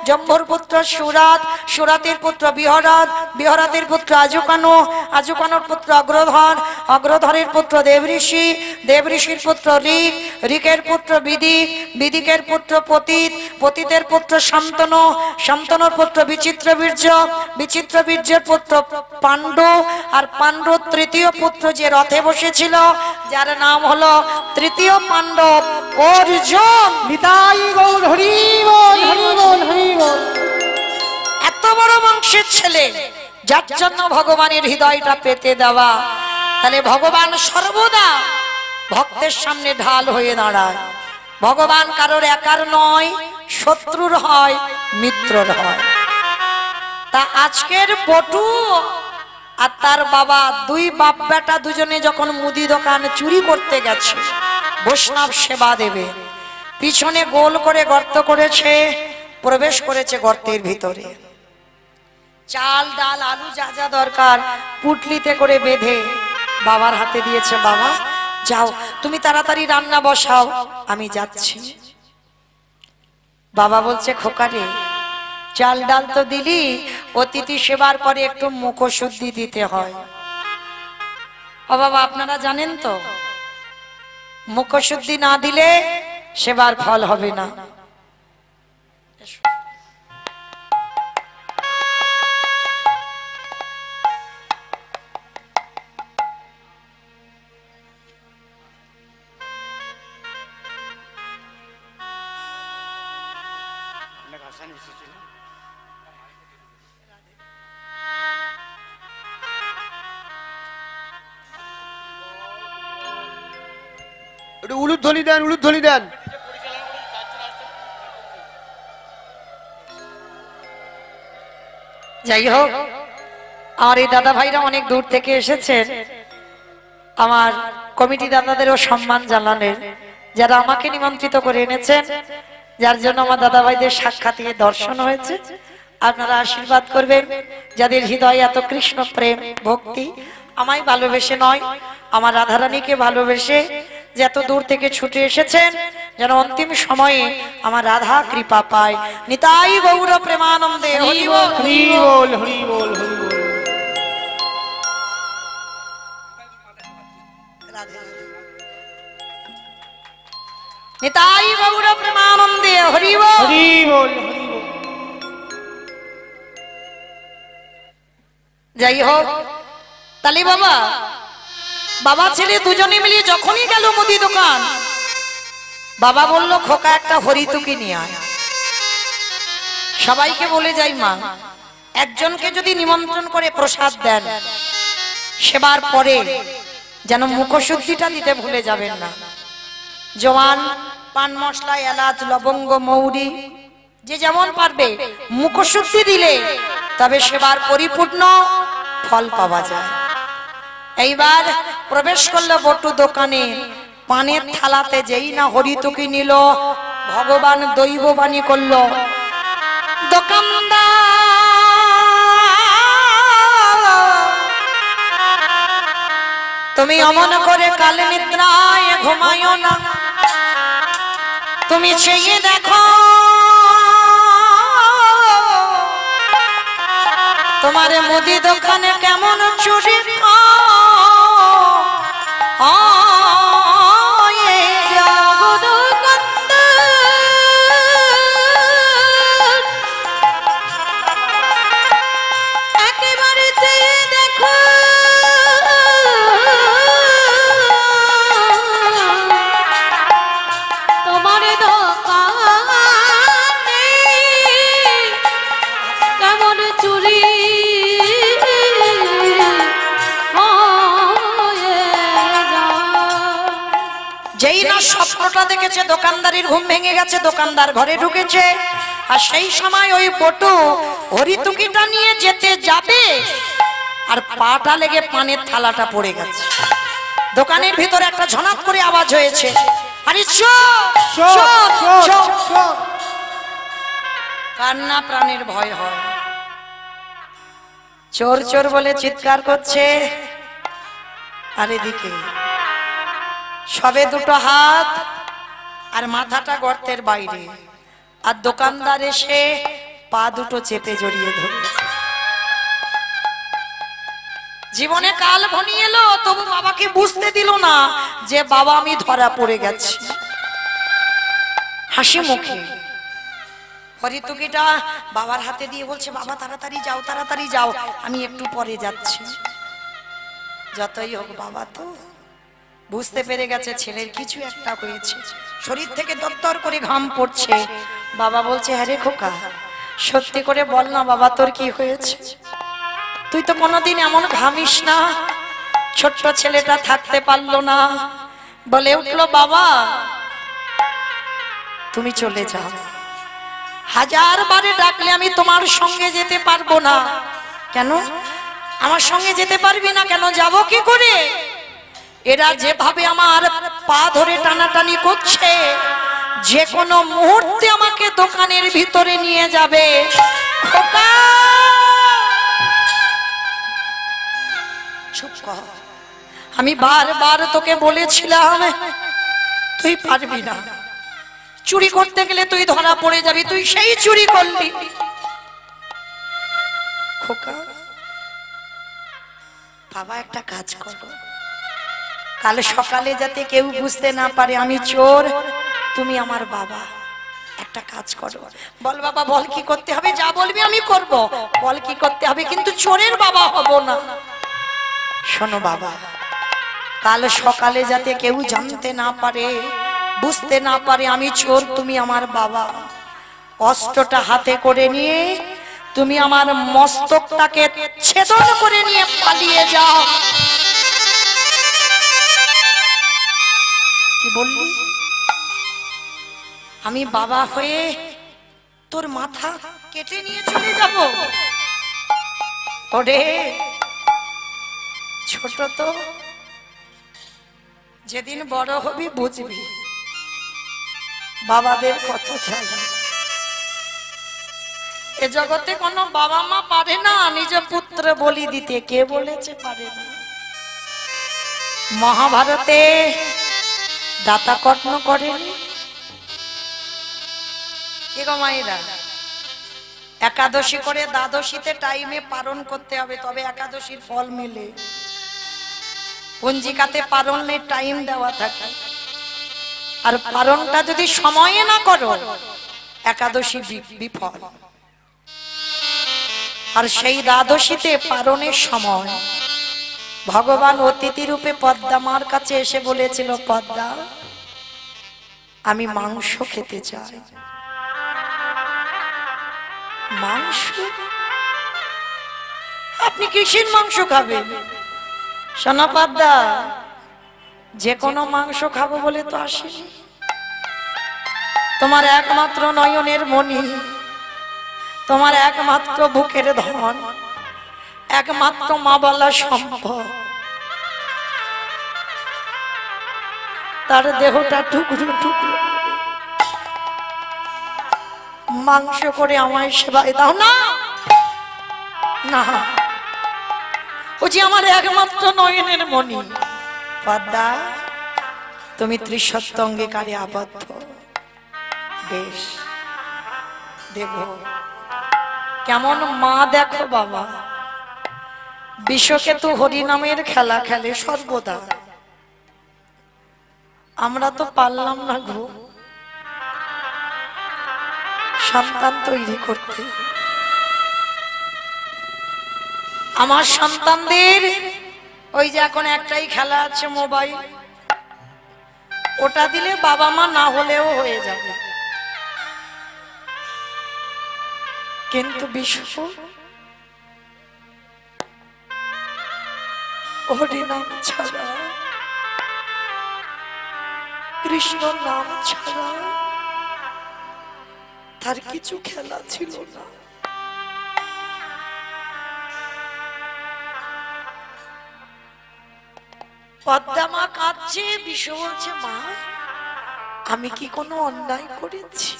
জম্ভুর পুত্র সুরাত, সুরাতের পুত্র বিহরাত, বিহরাতের পুত্র আজুকানু, আজুকানুর পুত্র অগ্রধর, অগ্রধরের পুত্র দেবঋষি, দেবঋষির পুত্র ঋক, ঋকের পুত্র বিদিক, বিদিকের পুত্র পতিত, পতিতের পুত্র শান্তনু, শান্তনুর পুত্র বিচিত্র বীর্য, বিচিত্র বীর্যের পুত্র পাণ্ডু, আর পাণ্ডুর তৃতীয় পুত্র যে রথে বসেছিল, যার নাম হলো তৃতীয় পাণ্ডব অর্জুন। নিতাই গৌর হরি বল, হরি বল, হরি বল। এত বড় বংশের ছেলে, যার জন্য ভগবানের হৃদয়টা পেতে দেওয়া। তাহলে ভগবান সর্বদা ভক্তের সামনে ঢাল হয়ে দাঁড়ায়। ভগবান কারোর একার নয়, শত্রুর হয়, মিত্রর হয়। তা আজকের পটু আর তার বাবা, দুই বাপ বেটা দুজনে যখন মুদি দোকান চুরি করতে গেছে বৈষ্ণব সেবা দেবে, পিছনে গোল করে গর্ত করেছে, প্রবেশ করেছে গর্তের ভিতরে। চাল ডাল আলু যা যা দরকার পুটলিতে করে বেঁধে বাবার হাতে দিয়েছে। বাবা যাও, তুমি তাড়াতাড়ি রান্না বসাও, আমি যাচ্ছি। বাবা বলছে খোকারে, চাল ডাল তো দিলি, অতিথি সেবার পরে একটু মুখশুদ্ধি দিতে হয়। ও বাবা, আপনারা জানেন তো, মুখশুদ্ধি না দিলে সেবার ফল হবে না। উলুধ্বনি দেন, উলুধ্বনি দেন। যাই হোক, আমার এই দাদা ভাইরা অনেক দূর থেকে এসেছেন আমার কমিটি দাদাদেরও সম্মান জানালেন, যারা আমাকে নিমন্ত্রিত করে এনেছেন, যার জন্য আমার দাদা ভাইদের সাক্ষাৎ দর্শন হয়েছে। আপনারা আশীর্বাদ করবেন, যাদের হৃদয়ে এত কৃষ্ণ প্রেম ভক্তি, আমায় ভালোবেসে নয় আমার রাধারানীকে ভালোবেসে যে এত দূর থেকে ছুটে এসেছেন, যেন অন্তিম সময়ে আমার রাধা কৃপা পায়। নিতাই গৌর প্রেমানন্দে হরি বল হরি বল হরি বল হরি বল। নিতাই গৌর প্রেমানন্দে হরি বল হরি বল হরি বল। যাই হোক, তালি বাবা বাবা ছেলে দুজনে মিলিয়ে যখনই গেল মুদি দোকান, বাবা বলল খোকা একটা হরিতুকি নিয়ে আয়। সবাইকে বলে যাই মা, একজনকে যদি নিমন্ত্রণ করে প্রসাদ দেন, সেবার পরে যেন মুখশুদ্ধিটা দিতে ভুলে যাবেন না। জওয়ান, পান মশলা, এলাচ, লবঙ্গ, মৌরি, যে যেমন পারবে মুখশুদ্ধি দিলে তবে সেবার পরিপূর্ণ ফল পাওয়া যায়। এইবার প্রবেশ করলো বটু দোকানে, পানের থালাতে যেই না হরিতুকি নিল, ভগবান দৈববাণী করলো, দোকানদার তুমি অমন করে কালে নিদ্রায় ঘুমায়ো না, তুমি চেয়ে দেখো তোমার মুদি দোকানে কেমন চুরি একেবারে চেয়ে দেখো তোমার দোকানে কেমন চুরি যেই না স্বপ্নটা দেখেছে, দোকানদারির ঘুম ভেঙে গেছে, দোকানদার ঘরে ঢুকেছে, আর সেই সময় ওই বটু হরিতুকিটা নিয়ে যেতে যাবে আর পাটা লেগে পানের থালাটা পড়ে গেছে। দোকানের ভিতরে একটা ঝনাত করে আওয়াজ হয়েছে, আরে চোর চোর চোর। কান্না প্রাণের ভয় হয়, চোর চোর বলে চিৎকার করছে, আর এদিকে সবে দুটো হাত আর মাথাটা গর্তের বাইরে, আর দোকানদার এসে পা দুটো চেপে জড়িয়ে ধরেছে। জীবনে কাল ঘনি এলো, তবু বাবাকে বুঝতে দিল না যে বাবা আমি ধরা পড়ে গেছি। হাসি মুখে হরিতুকিটা বাবার হাতে দিয়ে বলছে, বাবা তাড়াতাড়ি যাও, তাড়াতাড়ি যাও, আমি একটু পরে যাচ্ছি। যতই হোক বাবা তো বুঝতে পেরে গেছে ছেলের কিছু একটা হয়েছে, শরীর থেকে দরদর করে ঘাম পড়ছে। বাবা বলছে, হ্যাঁ রে খোকা, সত্যি করে বল না বাবা তোর কি হয়েছে? তুই তো কোনোদিন এমন ঘামিস না। ছোট্ট ছেলেটা থাকতে পারলো না, বলে উঠলো, বাবা তুমি চলে যাও, হাজার বারে ডাকলে আমি তোমার সঙ্গে যেতে পারবো না। কেন আমার সঙ্গে যেতে পারবি না? কেন যাব কি করে? এরা যেভাবে আমার পা ধরে টানাটানি করছে, যে কোনো মুহূর্তে আমাকে দোকানের ভিতরে নিয়ে যাবে। খোকা চুপ কর, আমি বারবার তোকে বলেছিলাম তুই পারবি না, চুরি করতে গেলে তুই ধরা পড়ে যাবি, তুই সেই চুরি করলি। খোকা বাবা একটা কাজ করো, কাল সকালে যাতে কেউ বুঝতে না পারে আমি চোর, তুমি আমার বাবা। একটা কাজ করো, বল বাবা বল কি করতে হবে? যা বলবি আমি করব, বল কি করতে হবে, কিন্তু চোরের বাবা হব না। শোনো বাবা, কাল সকালে যাতে কেউ জানতে না পারে, বুঝতে না পারে আমি চোর, তুমি আমার বাবা। অস্ত্রটা হাতে করে নিয়ে তুমি আমার মস্তকটাকে ছেদন করে নিয়ে পালিয়ে যাও। কি বললি? আমি বাবা হয়ে তোর মাথা কেটে নিয়ে চলে যাব? ওরে ছোট তো, যেদিন বড় হবি বুঝবি বাবাদের কত চাই। এ জগতে কোনো বাবা মা পারে না নিজ পুত্র বলি দিতে। কে বলেছে পারে না? মহাভারতে দাতা কর্ণ করেনি? কে গো মায়েরা? একাদশী করে দ্বাদশীতে টাইমে পালন করতে হবে, তবে একাদশীর ফল মেলে। পঞ্জিকাতে পালনের টাইম দেওয়া থাকে, আর পালনটা যদি সময়ে না করো একাদশী বিফল। আর সেই দ্বাদশীতে পালনের সময় ভগবান অতিথি রূপে পদ্মা মার কাছে এসে বলেছিল, পদ্মা আমি মাংস খেতে চাই। মাংস? আপনি কিসের মাংস খাবেন? সোনা পদ্মা, যে কোনো মাংস খাবো বলে তো আসেনি। তোমার একমাত্র নয়নের মণি, তোমার একমাত্র বুকের ধন, একমাত্র মা বলা সম্ভব, তার দেহটা টুকরো টুকরো মাংস করে আমায় সেবায় দাও না। না, ও যে আমার একমাত্র নয়নের মণি। পদ্মা, তুমি ত্রিসত্য অঙ্গীকারে আবদ্ধ। বেশ, দেখো কেমন মা, দেখো বাবা বিশ্বকেতু হরিনামের খেলা খেলে সর্বদা। আমরা তো পারলাম না গো সন্তান তৈরি করতে। আমার সন্তানদের ওই যে এখন একটাই খেলা আছে মোবাইল, ওটা দিলে বাবা মা না হলেও হয়ে যাবে। কিন্তু বিশ্ব হরিনাম ছাড়া, কৃষ্ণ নাম ছাড়া তার কিছু খেলা ছিল না। পদ্মা মা কাঁদছে, বিশ্ব বলছে, মা আমি কি কোনো অন্যায় করেছি?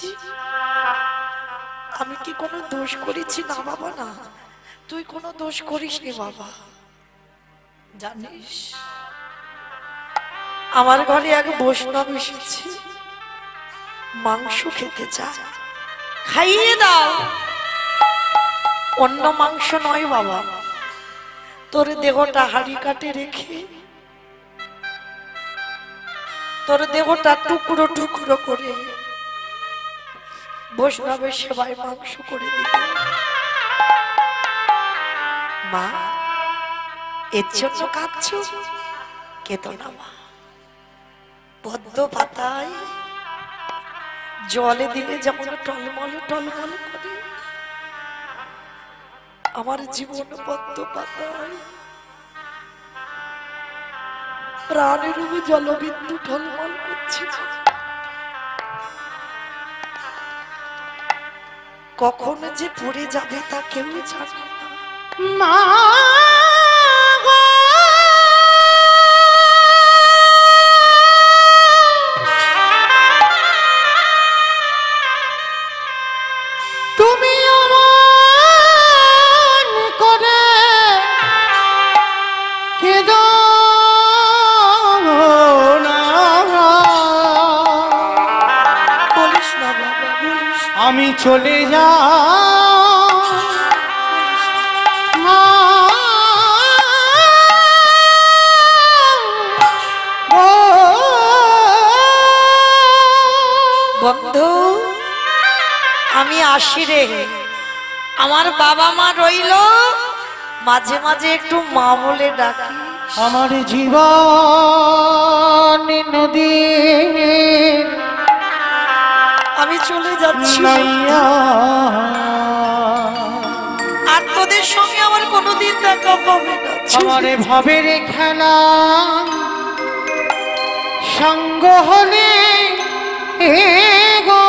আমি কি কোনো দোষ করেছি? না বাবা না, তুই কোনো দোষ করিসনি বাবা। জানিস আমার ঘরে এক বৈষ্ণব এসেছে, মাংস খেতে চায়, খাইয়ে দাও। অন্য মাংস নয় বাবা, তোর দেহটা হাড়ি কাটে রেখে তোর দেহটা টুকরো টুকরো করে বৈষ্ণবের সেবায় মাংস করে দিবে। মা এর জন্য কাঁদছ? কেতো না মা, পদ্ম পাতায় জলে দিলে যেমন টলমল টলমল করে, আমার জীবন পদ্ম পাতায় প্রাণের জলবিন্দু টলমল করছে। কখন যে পড়ে যাবে তা কেউ জানে না। তুমি অমন করে কেঁদো না, বলিস না বাবা, বলিস। আমি চলে যা বন্ধু, আমি আসি রে। আমার বাবা মা রইল, মাঝে মাঝে একটু মা বলে ডাকি। আমার জীবন নদী আমি চলে যাচ্ছি, নাইয়া, আর তোদের সঙ্গে আমার কোনোদিন দেখা হবে না। আমার ভাবের খেলা সঙ্গ হলে গো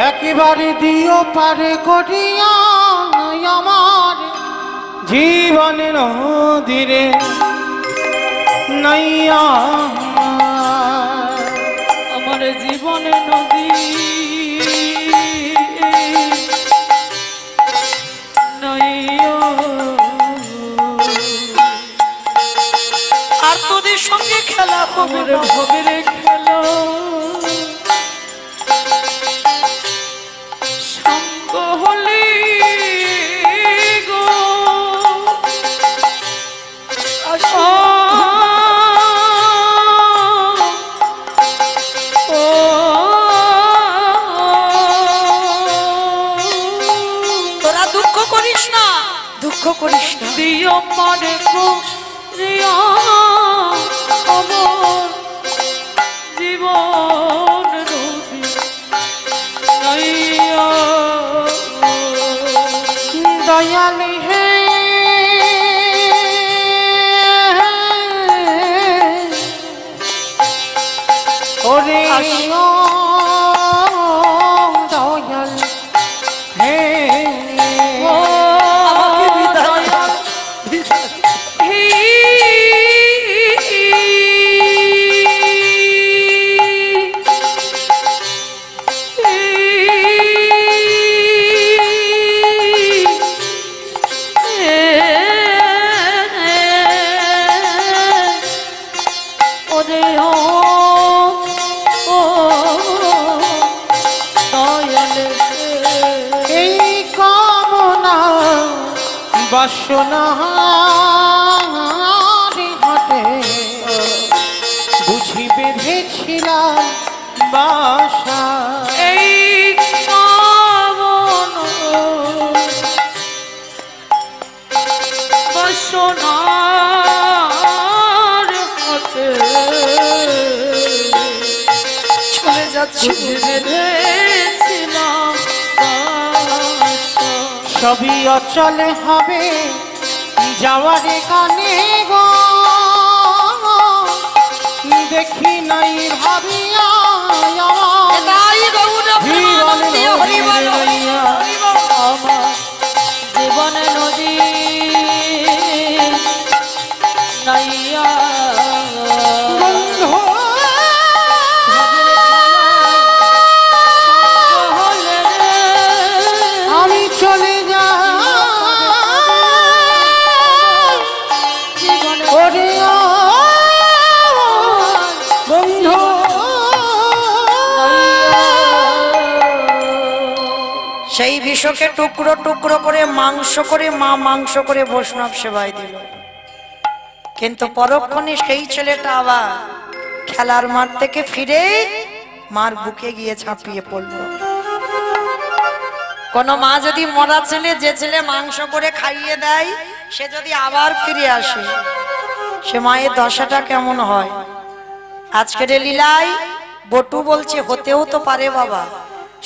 একেবারে দিও পারে করিয়া আমার জীবন নদীরে নাইয়া আমার জীবনে নদী নইও আর তোদের সঙ্গে খেলা হবে আমার ভবের খেলো সঙ্গ হলি গো তোরা দুঃখ করিস না, দুঃখ করিস না। দিও পারে গো রিয়া আমার জীবন নদী নাইয়া দয়াল হে ওরে ও দয়াল হে ও আমাকে বিদায় কর। এই কামনা বাসনা হাটে বুঝি বেঁধেছিলাম বাসা এই কামনা বাসনার হাতে চলে যাচ্ছি বেঁধেছিলাম বাসা। সবই অচলে হবে যাওয়ারে কানে গো দেখি নাই ভাবিয়া আমার তাই গৌর প্রেমানন্দে হরি বল, হরি বল। আমার জীবন নদী নাইয়া বন্ধু হলে আমি চলে যাই জীবনে ওরে ও বন্ধু সেই বিষকে টুকরো টুকরো করে মাংস করে মা মাংস করে বৈষ্ণব সেবায় দিল, কিন্তু পরক্ষণে সেই ছেলেটা আবার খেলার মাঠ থেকে ফিরে মার বুকে গিয়ে ঝাঁপিয়ে পড়ল। কোন মা যদি মরা ছেলে, যে ছেলে মাংস করে খাইয়ে দেয়, সে যদি আবার ফিরে আসে, সে মায়ের দশাটা কেমন হয়? আজকের লীলায় বটু বলছে হতেও তো পারে বাবা,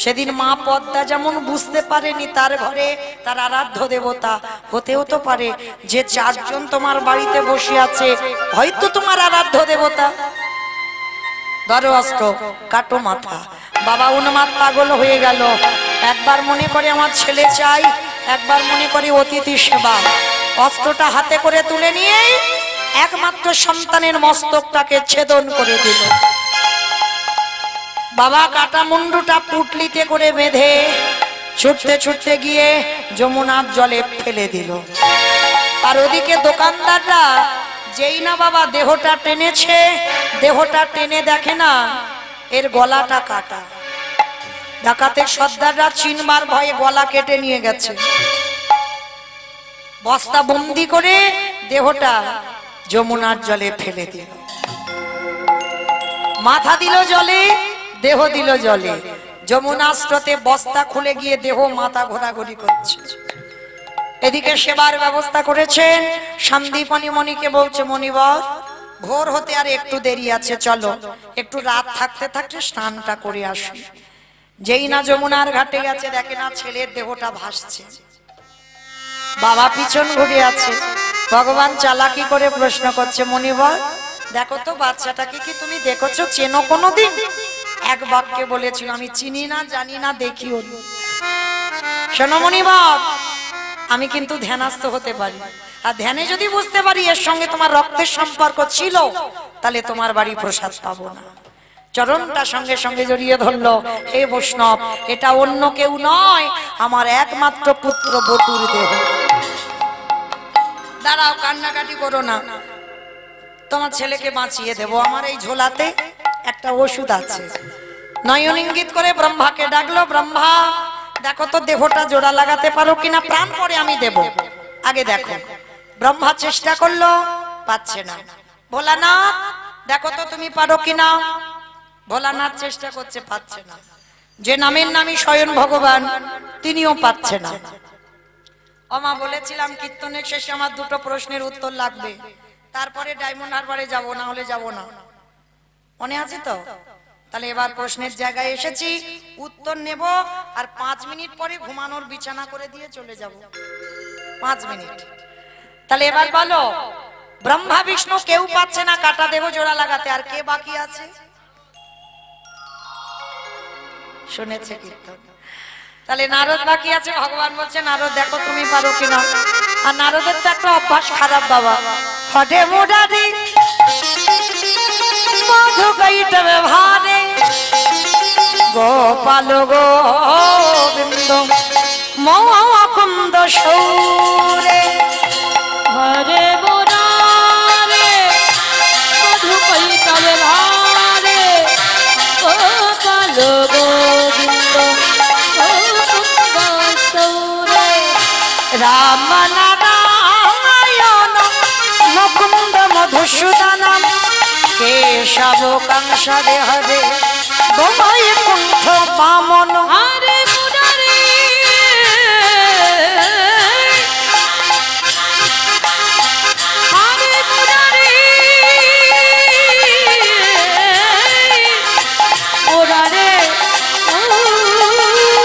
সেদিন মা পদ্মা যেমন বুঝতে পারেনি তার ঘরে তার আরাধ্য দেবতা, হতেও তো পারে যে চারজন তোমার বাড়িতে বসে আছে হয়তো তোমার আরাধ্য দেবতা। ধরো অস্ত্র, কাটো মাথা। বাবা উন্মাদ পাগল হয়ে গেল, একবার মনে করে আমার ছেলে চাই, একবার মনে করে অতিথি সেবা। অস্ত্রটা হাতে করে তুলে নিয়ে একমাত্র সন্তানের মস্তকটাকে ছেদন করে দিল। বাবা কাটা মুন্ডুটা পুটলিতে করে বেঁধে ছুটতে ছুটতে গিয়ে যমুনার জলে ফেলে দিল। আর ওদিকে দোকানদাররা যেই না বাবা দেহটা টেনেছে, দেহটা টেনে দেখে না এর গলাটা কাটা। ডাকাতের সর্দাররা চিনবার ভয়ে গলা কেটে নিয়ে গেছে, বস্তা বন্দি করে দেহটা যমুনার জলে ফেলে দিল। মাথা দিল জলে, দেহ দিল জলে। যমুনা স্রোতে বস্তা খুলে গিয়ে দেহ মাথা ঘোরাঘুরি করছে। এদিকে সেবার ব্যবস্থা করেছেন। সন্দীপনী মণিকে বলছে, মণিবর ভোর হতে আর একটু দেরি আছে, চলো একটু রাত থাকতে থাকতে স্নানটা করে আসি। যেই না যমুনার ঘাটে গেছে, দেখে না ছেলের দেহটা ভাসছে। বাবা পিছন ঘুরে আছে। ভগবান চালাকি করে প্রশ্ন করছে, মনিবর দেখো তো বাচ্চাটাকে কি তুমি দেখেছো, চেনো কোনোদিন? এক বাক্যে বলেছিল, আমি চিনি না, জানি না, দেখিও নি। শোনো মনিবর, আমি কিন্তু ধ্যানস্থ হতে পারি, আর ধ্যানে যদি বুঝতে পারি এর সঙ্গে তোমার রক্তের সম্পর্ক ছিল, তাহলে তোমার বাড়ি প্রসাদ পাবো না। চরণটা সঙ্গে সঙ্গে জড়িয়ে ধরলো, হে বৈষ্ণব, এটা অন্য কেউ নয়, আমার একমাত্র পুত্র বটুর দেহ। দাঁড়াও, কান্নাকাটি করো না, তোমার ছেলেকে বাঁচিয়ে দেব। আমার এই ঝোলাতে একটা ওষুধ আছে। নয়ন ইঙ্গিত করে ব্রহ্মাকে ডাকলো, ব্রহ্মা দেখো তো দেহটা জোড়া লাগাতে পারো কিনা, প্রাণ পরে আমি দেব, আগে দেখো। ব্রহ্মা চেষ্টা করলো, পাচ্ছে না। ভোলানাথ দেখো তো তুমি পারো কিনা। ভোলানাথ চেষ্টা করছে, পাচ্ছে না। যে নামের নামই স্বয়ং ভগবান, তিনিও পাচ্ছে না। ওমা বলেছিলাম কীর্তনের শেষে আমার দুটো প্রশ্নের উত্তর লাগবে, তারপরে ডায়মন্ড হারবারে যাব, না হলে যাব না। মনে আছে তো? তাহলে এবার প্রশ্নের জায়গায় এসেছি, উত্তর নেব, আর 5 মিনিট পরে ঘুমানোর বিছানা করে দিয়ে চলে যাব। 5 মিনিট। তাহলে এবার বলো, ব্রহ্মা বিষ্ণু কেউ পাচ্ছে না কাটা দেহ জোড়া লাগাতে, আর কে বাকি আছে? শুনেছে কীর্তন? তাহলে নারদ বাকি আছে। ভগবান বলছে, নারদ দেখো তুমি পারো কিনা। আর নারদের তো একটা অভ্যাস খারাপ বাবা, হটে মুরারি মধু গাইতে ভারে গোপাল গোবিন্দ মুকুন্দ সৌরে হরে মুরারে মধু কৈতবে ভারে গোপাল গোবিন্দ মুকুন্দ সৌরে রাম নারায়ণ মুকুন্দ মধুসূদনম কেশব কংসরে হরে বৈকুণ্ঠ বামন। হরে মুরারে হরে মুরারে মুরারে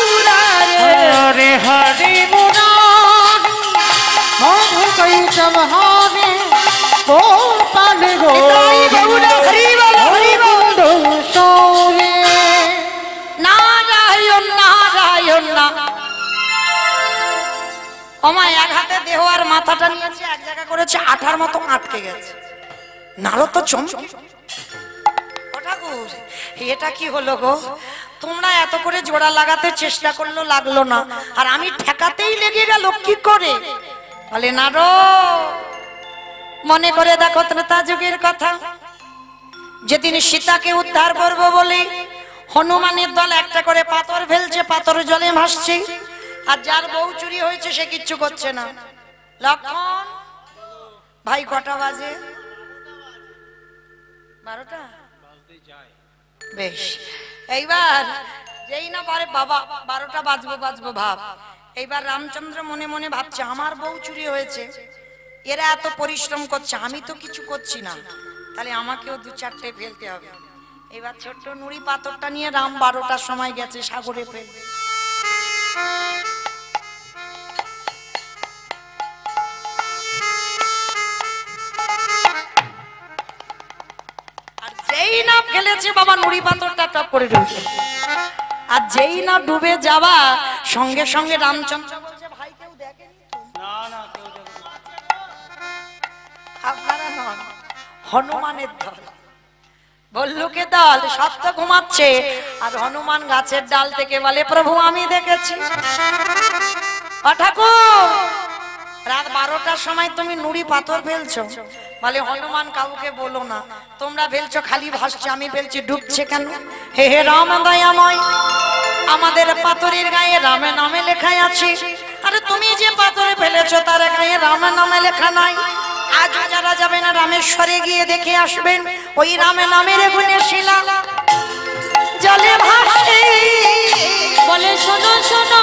মুরারে হরে হরে মুরারি মধু কৈতব ভারে গোপাল গোবিন্দ মুকুন্দ সৌরে। নারায়ণ নারায়ণ না। ওমা এক হাতে দেহ আর মাথাটা নিয়েছে, এক জায়গা করেছে, আঠার মতো আটকে গেছে। নারদ তো চমকে, ও ঠাকুর এটা কি হলো গো? তোমরা এত করে জোড়া লাগাতে চেষ্টা করলো, লাগলো না, আর আমি ঠেকাতেই লেগে গেল, কি করে? বলে নারদ মনে করে দেখো ত্রেতা যুগের কথা, যেদিন সীতাকে উদ্ধার করবো বলে হনুমানের দল একটা করে পাথর ফেলছে, পাথর জলে ভাসছে, আর যার বউ চুরি হয়েছে সে কিচ্ছু করছে না। লক্ষণ ভাই কটা বাজে? 12টা বেশ। এইবার যেই না পারে বাবা 12টা বাজবো ভাব, এইবার রামচন্দ্র মনে মনে ভাবছে, আমার বউ চুরি হয়েছে, এরা এত পরিশ্রম করছে, আমি তো কিছু করছি না, তাহলে আমাকেও 2-4টে ফেলতে হবে। এবার ছোট্ট নুড়ি পাথরটা নিয়ে রাম 12টার সময় গেছে সাগরে ফেলবে। আর যেই না ফেলেছে বাবা নুড়ি পাথরটা টপ করে ঢুকে, আর যেই না ডুবে যাওয়া সঙ্গে সঙ্গে রামচন্দ্র বলছে, ভাই কেউ দেখেনি তো? আপনারা নন, হনুমানের দল, ভল্লুকের দল সব তো ঘুমাচ্ছে, আর হনুমান গাছের ডাল থেকে বলে, প্রভু আমি দেখেছি। ঠাকুর রাত 12টার সময় তুমি নুড়ি পাথর ফেলছো? বলে হনুমান কাউকে বলো না, তোমরা ফেলছো খালি ভাসছে, আমি ফেলছি ডুবছে কেন? হে হে রাম দয়াময়, আমাদের পাথরের গায়ে রামের নামে লেখাই আছে, আরে তুমি যে পাথরে ফেলেছো তার গায়ে রামের নামে লেখা নাই। আজ যারা যাবেন রামেশ্বরে গিয়ে দেখে আসবেন, ওই রামের নামের গুণের শিলা জলে ভাসে। বলে শোনো শোনো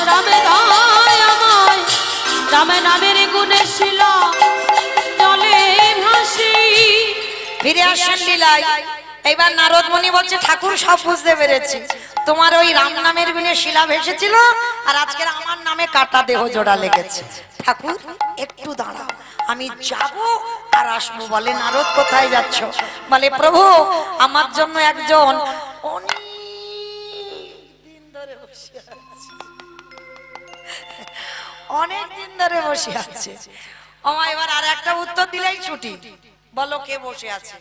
রামে দয়াময়, রামে নামের গুণের শিলা জলে ভাসি। ফিরে আসেন লীলায়। এইবার নারদ মুনি বলছে, ঠাকুর সব বুঝতে পেরেছি, তোমার ওই রাম নামের গুণে শিলা ভেসেছিল, আর আজকের আমার নামে কাটা দেহ জোড়া লেগেছে। ঠাকুর একটু দাঁড়াও, আমি যাব আর আসবো। বলে নারদ কোথায় যাচ্ছ? বলে প্রভু আমার জন্য একজন অনেক দিন ধরে বসে আছে, অনেক দিন ধরে বসে আছে। আমা এবার আর একটা উত্তর দিলেই ছুটি। বলো কে বসে আছে?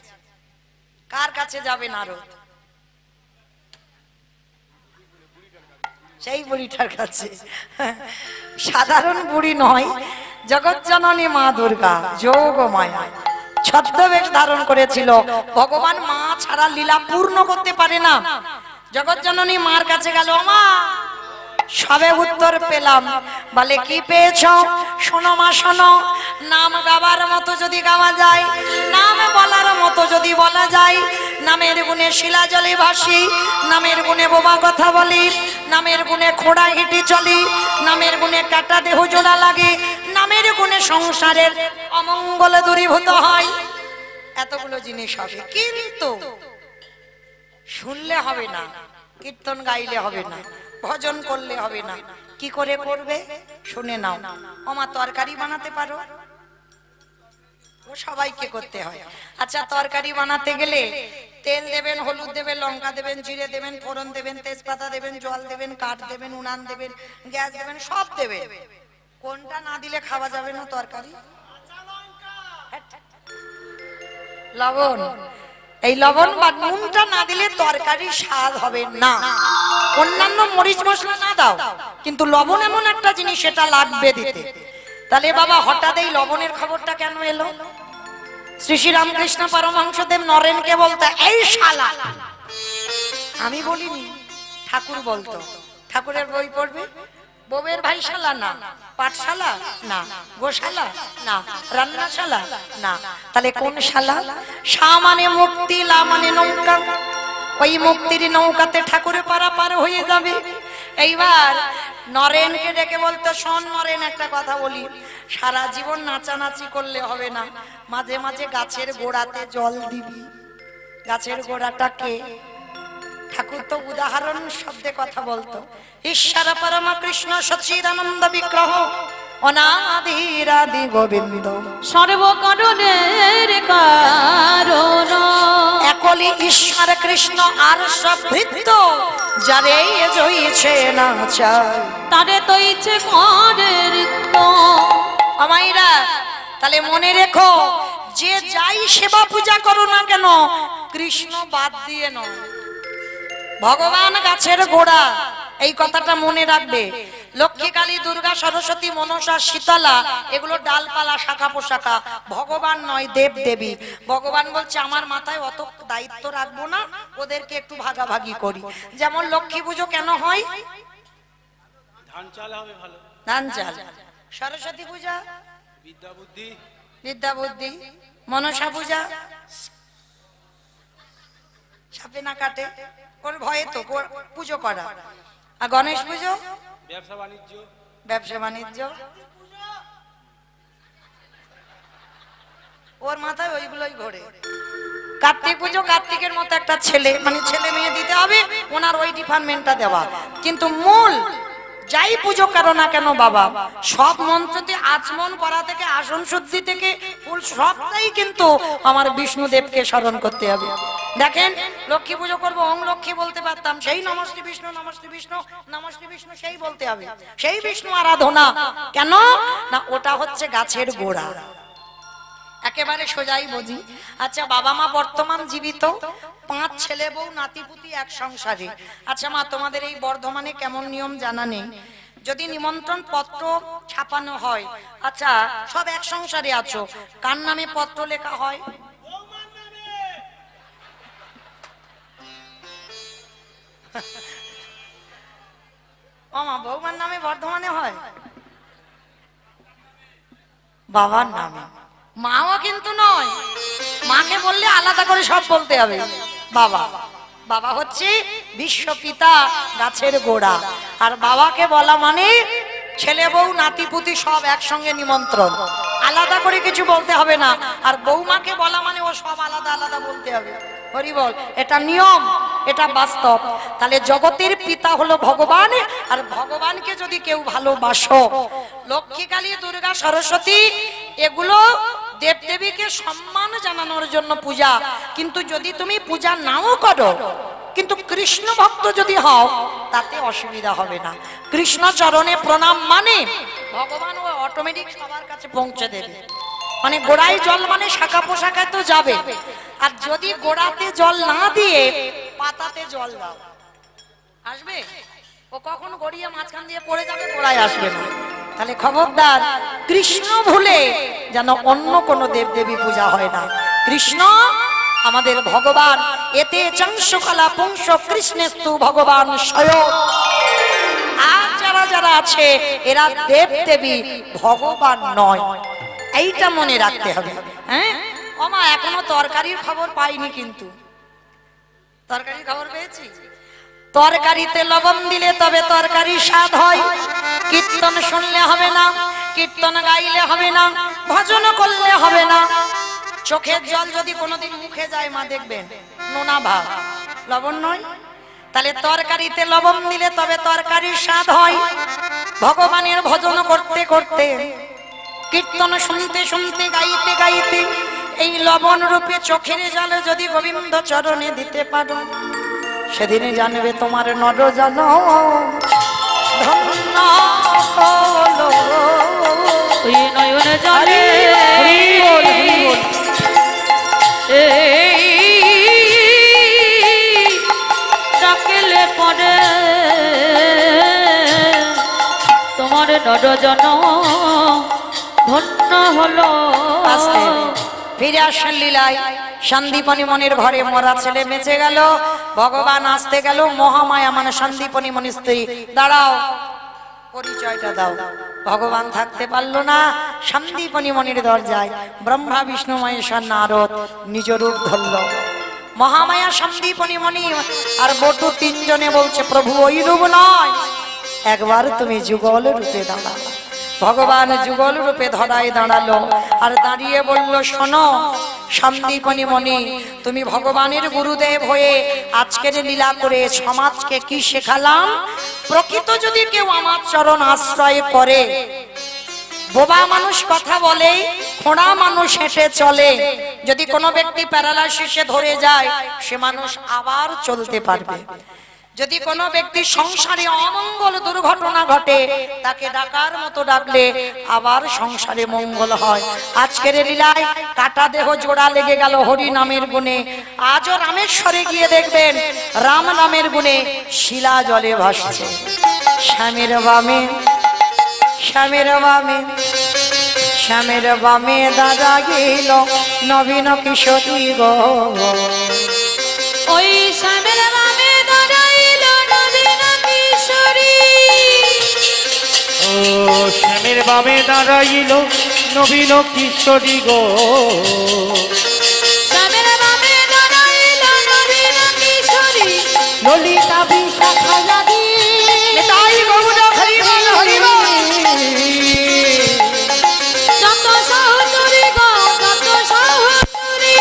কার কাছে যাবে নারদ? সেই বুড়িটার কাছে। সাধারণ বুড়ি নয়, জগজ্জননী মা দুর্গা যোগ মায়া ছদ্মবেশ ধারণ করেছিল। ভগবান মা ছাড়া লীলা পূর্ণ করতে পারে না। জগজ্জননী মার কাছে গেল, মা সবে উত্তর পেলাম। বলে কি পেয়েছ? শোনো মা শোনো, নাম গাবার মতো যদি গাওয়া যায়, নাম বলার মতো যদি বলা যায়, নামের গুণে শিলা জলে ভাসি, নামের গুণে বোবা কথা বলি, নামের গুণে খোড়া হেঁটে চলি, নামের গুণে কাটা দেহ জোড়া লাগে, নামের গুণে সংসারের অমঙ্গল দূরীভূত হয়। এতগুলো জিনিস হবে, কিন্তু শুনলে হবে না, কীর্তন গাইলে হবে না, ভজন করলে হবে না। কি করে করবে? শুনে নাও। ওমা তরকারি বানাতে পারো? ও সবাইকে করতে হয়। আচ্ছা তরকারি বানাতে গেলে তেল দেবেন, হলুদ দেবেন, লঙ্কা দেবেন, জিরে দেবেন, ফোড়ন দেবেন, তেজপাতা দেবেন, জল দেবেন, কাঠ দেবেন, উনান দেবেন, গ্যাস দেবেন, সব দেবেন। কোনটা না দিলে খাওয়া যাবে না তরকারি? লবণ। এই লবণ বা নুনটা না দিলে তরকারি স্বাদ হবে না। অন্যান্য মরিচ মশলা না দাও, কিন্তু লবণ এমন একটা জিনিস, সেটা লাগবে দিতে। তাহলে বাবা হঠাৎ এই লবণের খবরটা কেন এলো? শ্রী শ্রী রামকৃষ্ণ পরমহংসদেব নরেনকে বলতো এই শালা। আমি বলিনি, ঠাকুর বলতো। ঠাকুরের বই পড়বে, বউয়ের ভাইশালা না, পাঠশালা না, গোশালা না, রান্নাশালা না, তাহলে কোন শালা? শা মানে মুক্তি, লা মানে নৌকা। ওই মুক্তির নৌকাতে ঠাকুরে পারাপার হয়ে যাবে। এইবার নরেনকে ডেকে বলতো, শোন নরেন একটা কথা বলি, সারা জীবন নাচানাচি করলে হবে না, মাঝে মাঝে গাছের গোড়াতে জল দিবি। গাছের গোড়াটাকে ঠাকুর তো উদাহরণ শব্দে কথা বলতো। ঈশ্বর পরম কৃষ্ণ সচ্চিদানন্দ বিগ্রহ অনাদিরাদি গোবিন্দ সর্বকারণের কারণ, একলি ঈশ্বর কৃষ্ণ আর সব ভৃত্য, যারে জইছে না চায় তারে তো ইচ্ছে করে রিক্ত। আমাইরা তাহলে মনে রেখো, যে যাই সেবা পূজা করো না কেন, কৃষ্ণ বাদ দিয়ে নয়, ভগবান গাছের গোড়া। এই কথাটা মনে রাখবে। লক্ষ্মী, কালী, দুর্গা, সরস্বতী, মনসা, শীতলা, এগুলো ডালপালা, শাখা পোশাখা, ভগবান নয়, দেব দেবী। ভগবান বলছে আমার মাথায় অত দায়িত্ব রাখবো না, ওদেরকে একটু ভাগাভাগি করি। যেমন লক্ষ্মী পুজো কেন হয়? ধান চাল হবে ভালো, ধান চাল। সরস্বতী পূজা বিদ্যা বুদ্ধি, বিদ্যা বুদ্ধি। মনসা পূজা সাপে না কাটে, ওর ভয়ে তো পুজো করা। আর গণেশ পুজো ব্যবসা বাণিজ্য, ব্যবসা বাণিজ্য। ওর মাথায় ওইগুলোই ঘোরে। কার্তিক পুজো, কার্তিকের মতো একটা ছেলে, মানে ছেলে মেয়ে দিতে হবে, ওনার ওই ডিপার্টমেন্টটা দেওয়া। কিন্তু মূল যাই পুজো করো না কেন বাবা, সব মন্ত্রতে আচমন করা থেকে, আসন শুদ্ধি থেকে, ফুল সবটাই কিন্তু আমার বিষ্ণুদেবকে স্মরণ করতে হবে। দেখেন লক্ষ্মী পুজো করবো, ওং লক্ষ্মী বলতে পারতাম, সেই নমস্তে বিষ্ণু, নমস্তে বিষ্ণু, নমস্তে বিষ্ণু সেই বলতে হবে। সেই বিষ্ণু আরাধনা কেন না, ওটা হচ্ছে গাছের গোড়া। একেবারে সোজাই বুঝি। আচ্ছা বাবা মা বর্তমান জীবিত, 5 ছেলে বউ নাতিপুতি এক সংসারে। আচ্ছা মা তোমাদের এই বর্ধমানে কেমন নিয়ম জানা নেই, যদি নিমন্ত্রণ পত্র ছাপানো হয়, আচ্ছা সব এক সংসারে আছো, কার নামে পত্র লেখা হয়? ও মা, বৌমার নামে বর্ধমানে হয়? বাবার নামে। মাও কিন্তু নয়, মাকে বললে আলাদা করে সব বলতে হবে। বাবা, বাবা হচ্ছে বিশ্বপিতা, গাছের গোড়া। আর বাবাকে বলা মানে ছেলে বউ নাতিপুতি সব একসঙ্গে নিমন্ত্রণ, আলাদা করে কিছু বলতে হবে না। আর বৌমাকে বলা মানে ও সব আলাদা আলাদা বলতে হবে। হরি বল, এটা নিয়ম। এটা বাস্তব। তাহলে জগতের পিতা হলো ভগবান, আর ভগবানকে যদি কেউ ভালোবাসো, লক্ষ্মী, কালী, দুর্গা, সরস্বতী এগুলো দেবদেবীকে সম্মান জানানোর জন্য পূজা। কিন্তু যদি তুমি পূজা নাও করো, কিন্তু কৃষ্ণ ভক্ত যদি হও, তাতে অসুবিধা হবে না। কৃষ্ণ চরণে প্রণাম মানে ভগবান ও অটোমেটিক সবার কাছে পৌঁছে দেবে। মানে গোড়ায় জল মানে শাখা পোশাখায় তো যাবে, আর যদি গোড়াতে জল না দিয়ে পাতাতে জল দাও, আসবে? ও কখন গড়িয়ে মাঝখান দিয়ে পড়ে যাবে, গোড়ায় আসবে না। তাহলে খবরদার, কৃষ্ণ ভুলে যেন অন্য কোনো দেবদেবী পূজা হয় না। কৃষ্ণ আমাদের ভগবান। এতে চংসকলা পুংস কৃষ্ণেস্তু ভগবান স্বয়ং। আর যারা যারা আছে এরা দেবদেবী, ভগবান নয়। এইটা মনে রাখতে হবে। হ্যাঁ ওমা, এখনো তরকারির খবর পাইনি, কিন্তু তরকারির খবর পেয়েছি। তরকারিতে লবণ দিলে তবে তরকারি স্বাদ হয়। কীর্তন শুনলে হবে না, কীর্তন গাইলে হবে না, ভজন করলে হবে না। চোখের জল যদি কোনোদিন মুখে যায়, মা দেখবেন নোনা ভাব, লবণ নয়। তাহলে তরকারিতে লবণ দিলে তবে তরকারির স্বাদ হয়। ভগবানের ভজন করতে করতে, কীর্তন শুনতে শুনতে, গাইতে গাইতে এই লবণ রূপে চোখের জল যদি গোবিন্দ চরণে দিতে পারো, সেদিনে জানবে তোমার নরজন ধন্য হলো। ওই নয়ন জলে ডাকলে পরে তোমার নরজন ধন্য হলো। আস্তে ফিরে আসেন লীলায়। সন্দীপনী মনির ঘরে মরা ছেলে বেঁচে গেল, ভগবান আসতে গেল। মহামায়া মানে সন্দীপনী মনির স্ত্রী, দাঁড়াও, পরিচয়টা দাও। ভগবান থাকতে পারলো না, সন্দীপনী মনির দরজায় ব্রহ্মা বিষ্ণু মহেশ্বর নারদ নিজ রূপ ধরল। মহামায়া, সন্দীপনী মনি আর বটু তিনজনে বলছে, প্রভু ওই রূপ নয়, একবার তুমি যুগল রূপে দাঁড়াও। ভগবান যুগল রূপে ধরায় দাঁড়ালো, আর দাঁড়িয়ে বলল, শোনো সন্দীপনী মনি, তুমি ভগবানের গুরুদেব হয়ে আজকের লীলা করে সমাজকে কি শেখালাম? প্রকৃত যদি কেউ আমার চরণ আশ্রয় করে, বোবা মানুষ কথা বলে, খোঁড়া মানুষ হেঁটে চলে। যদি কোনো ব্যক্তি প্যারালাইসিসে ধরে যায়, সে মানুষ আবার চলতে পারবে। যদি কোনো ব্যক্তি সংসারে অমঙ্গল দুর্ঘটনা ঘটে, তাকে ডাকার মতো ডাকলে আবার সংসারে মঙ্গল হয়। আজকের লীলায় কাটা দেহ জোড়া লেগে গেল হরি নামের গুণে। আজও রামেশ্বরে গিয়ে দেখবেন রাম নামের গুণে শিলা জলে ভাসছে। শ্যামের বামে, শ্যামের বামে, শ্যামের বামে দাদা গেল নবীন কিশোরী গো। ওই শ্যামের বামে দাঁড়াইল নবীন কিশোরী। ও শ্যামের বামে দাঁড়াইল নবীন কিশোরী গো। শ্যামের বামে দাঁড়াইল নবীন কিশোরী। ললিতা বিশাখা লাগি তাই গৌর হরি বল, হরি বল। যত সহচরী গো, যত সহচরী।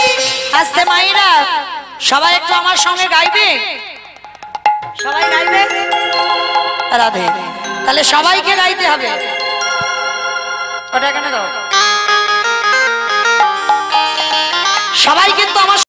আস্তে মায়েরা, সবাই একটু আমার সঙ্গে গাইবে, সবাই গাইবে রাধে। তাহলে সবাইকে গাইতে হবে। ওটা কেন দাও, সবাই কিন্তু আমার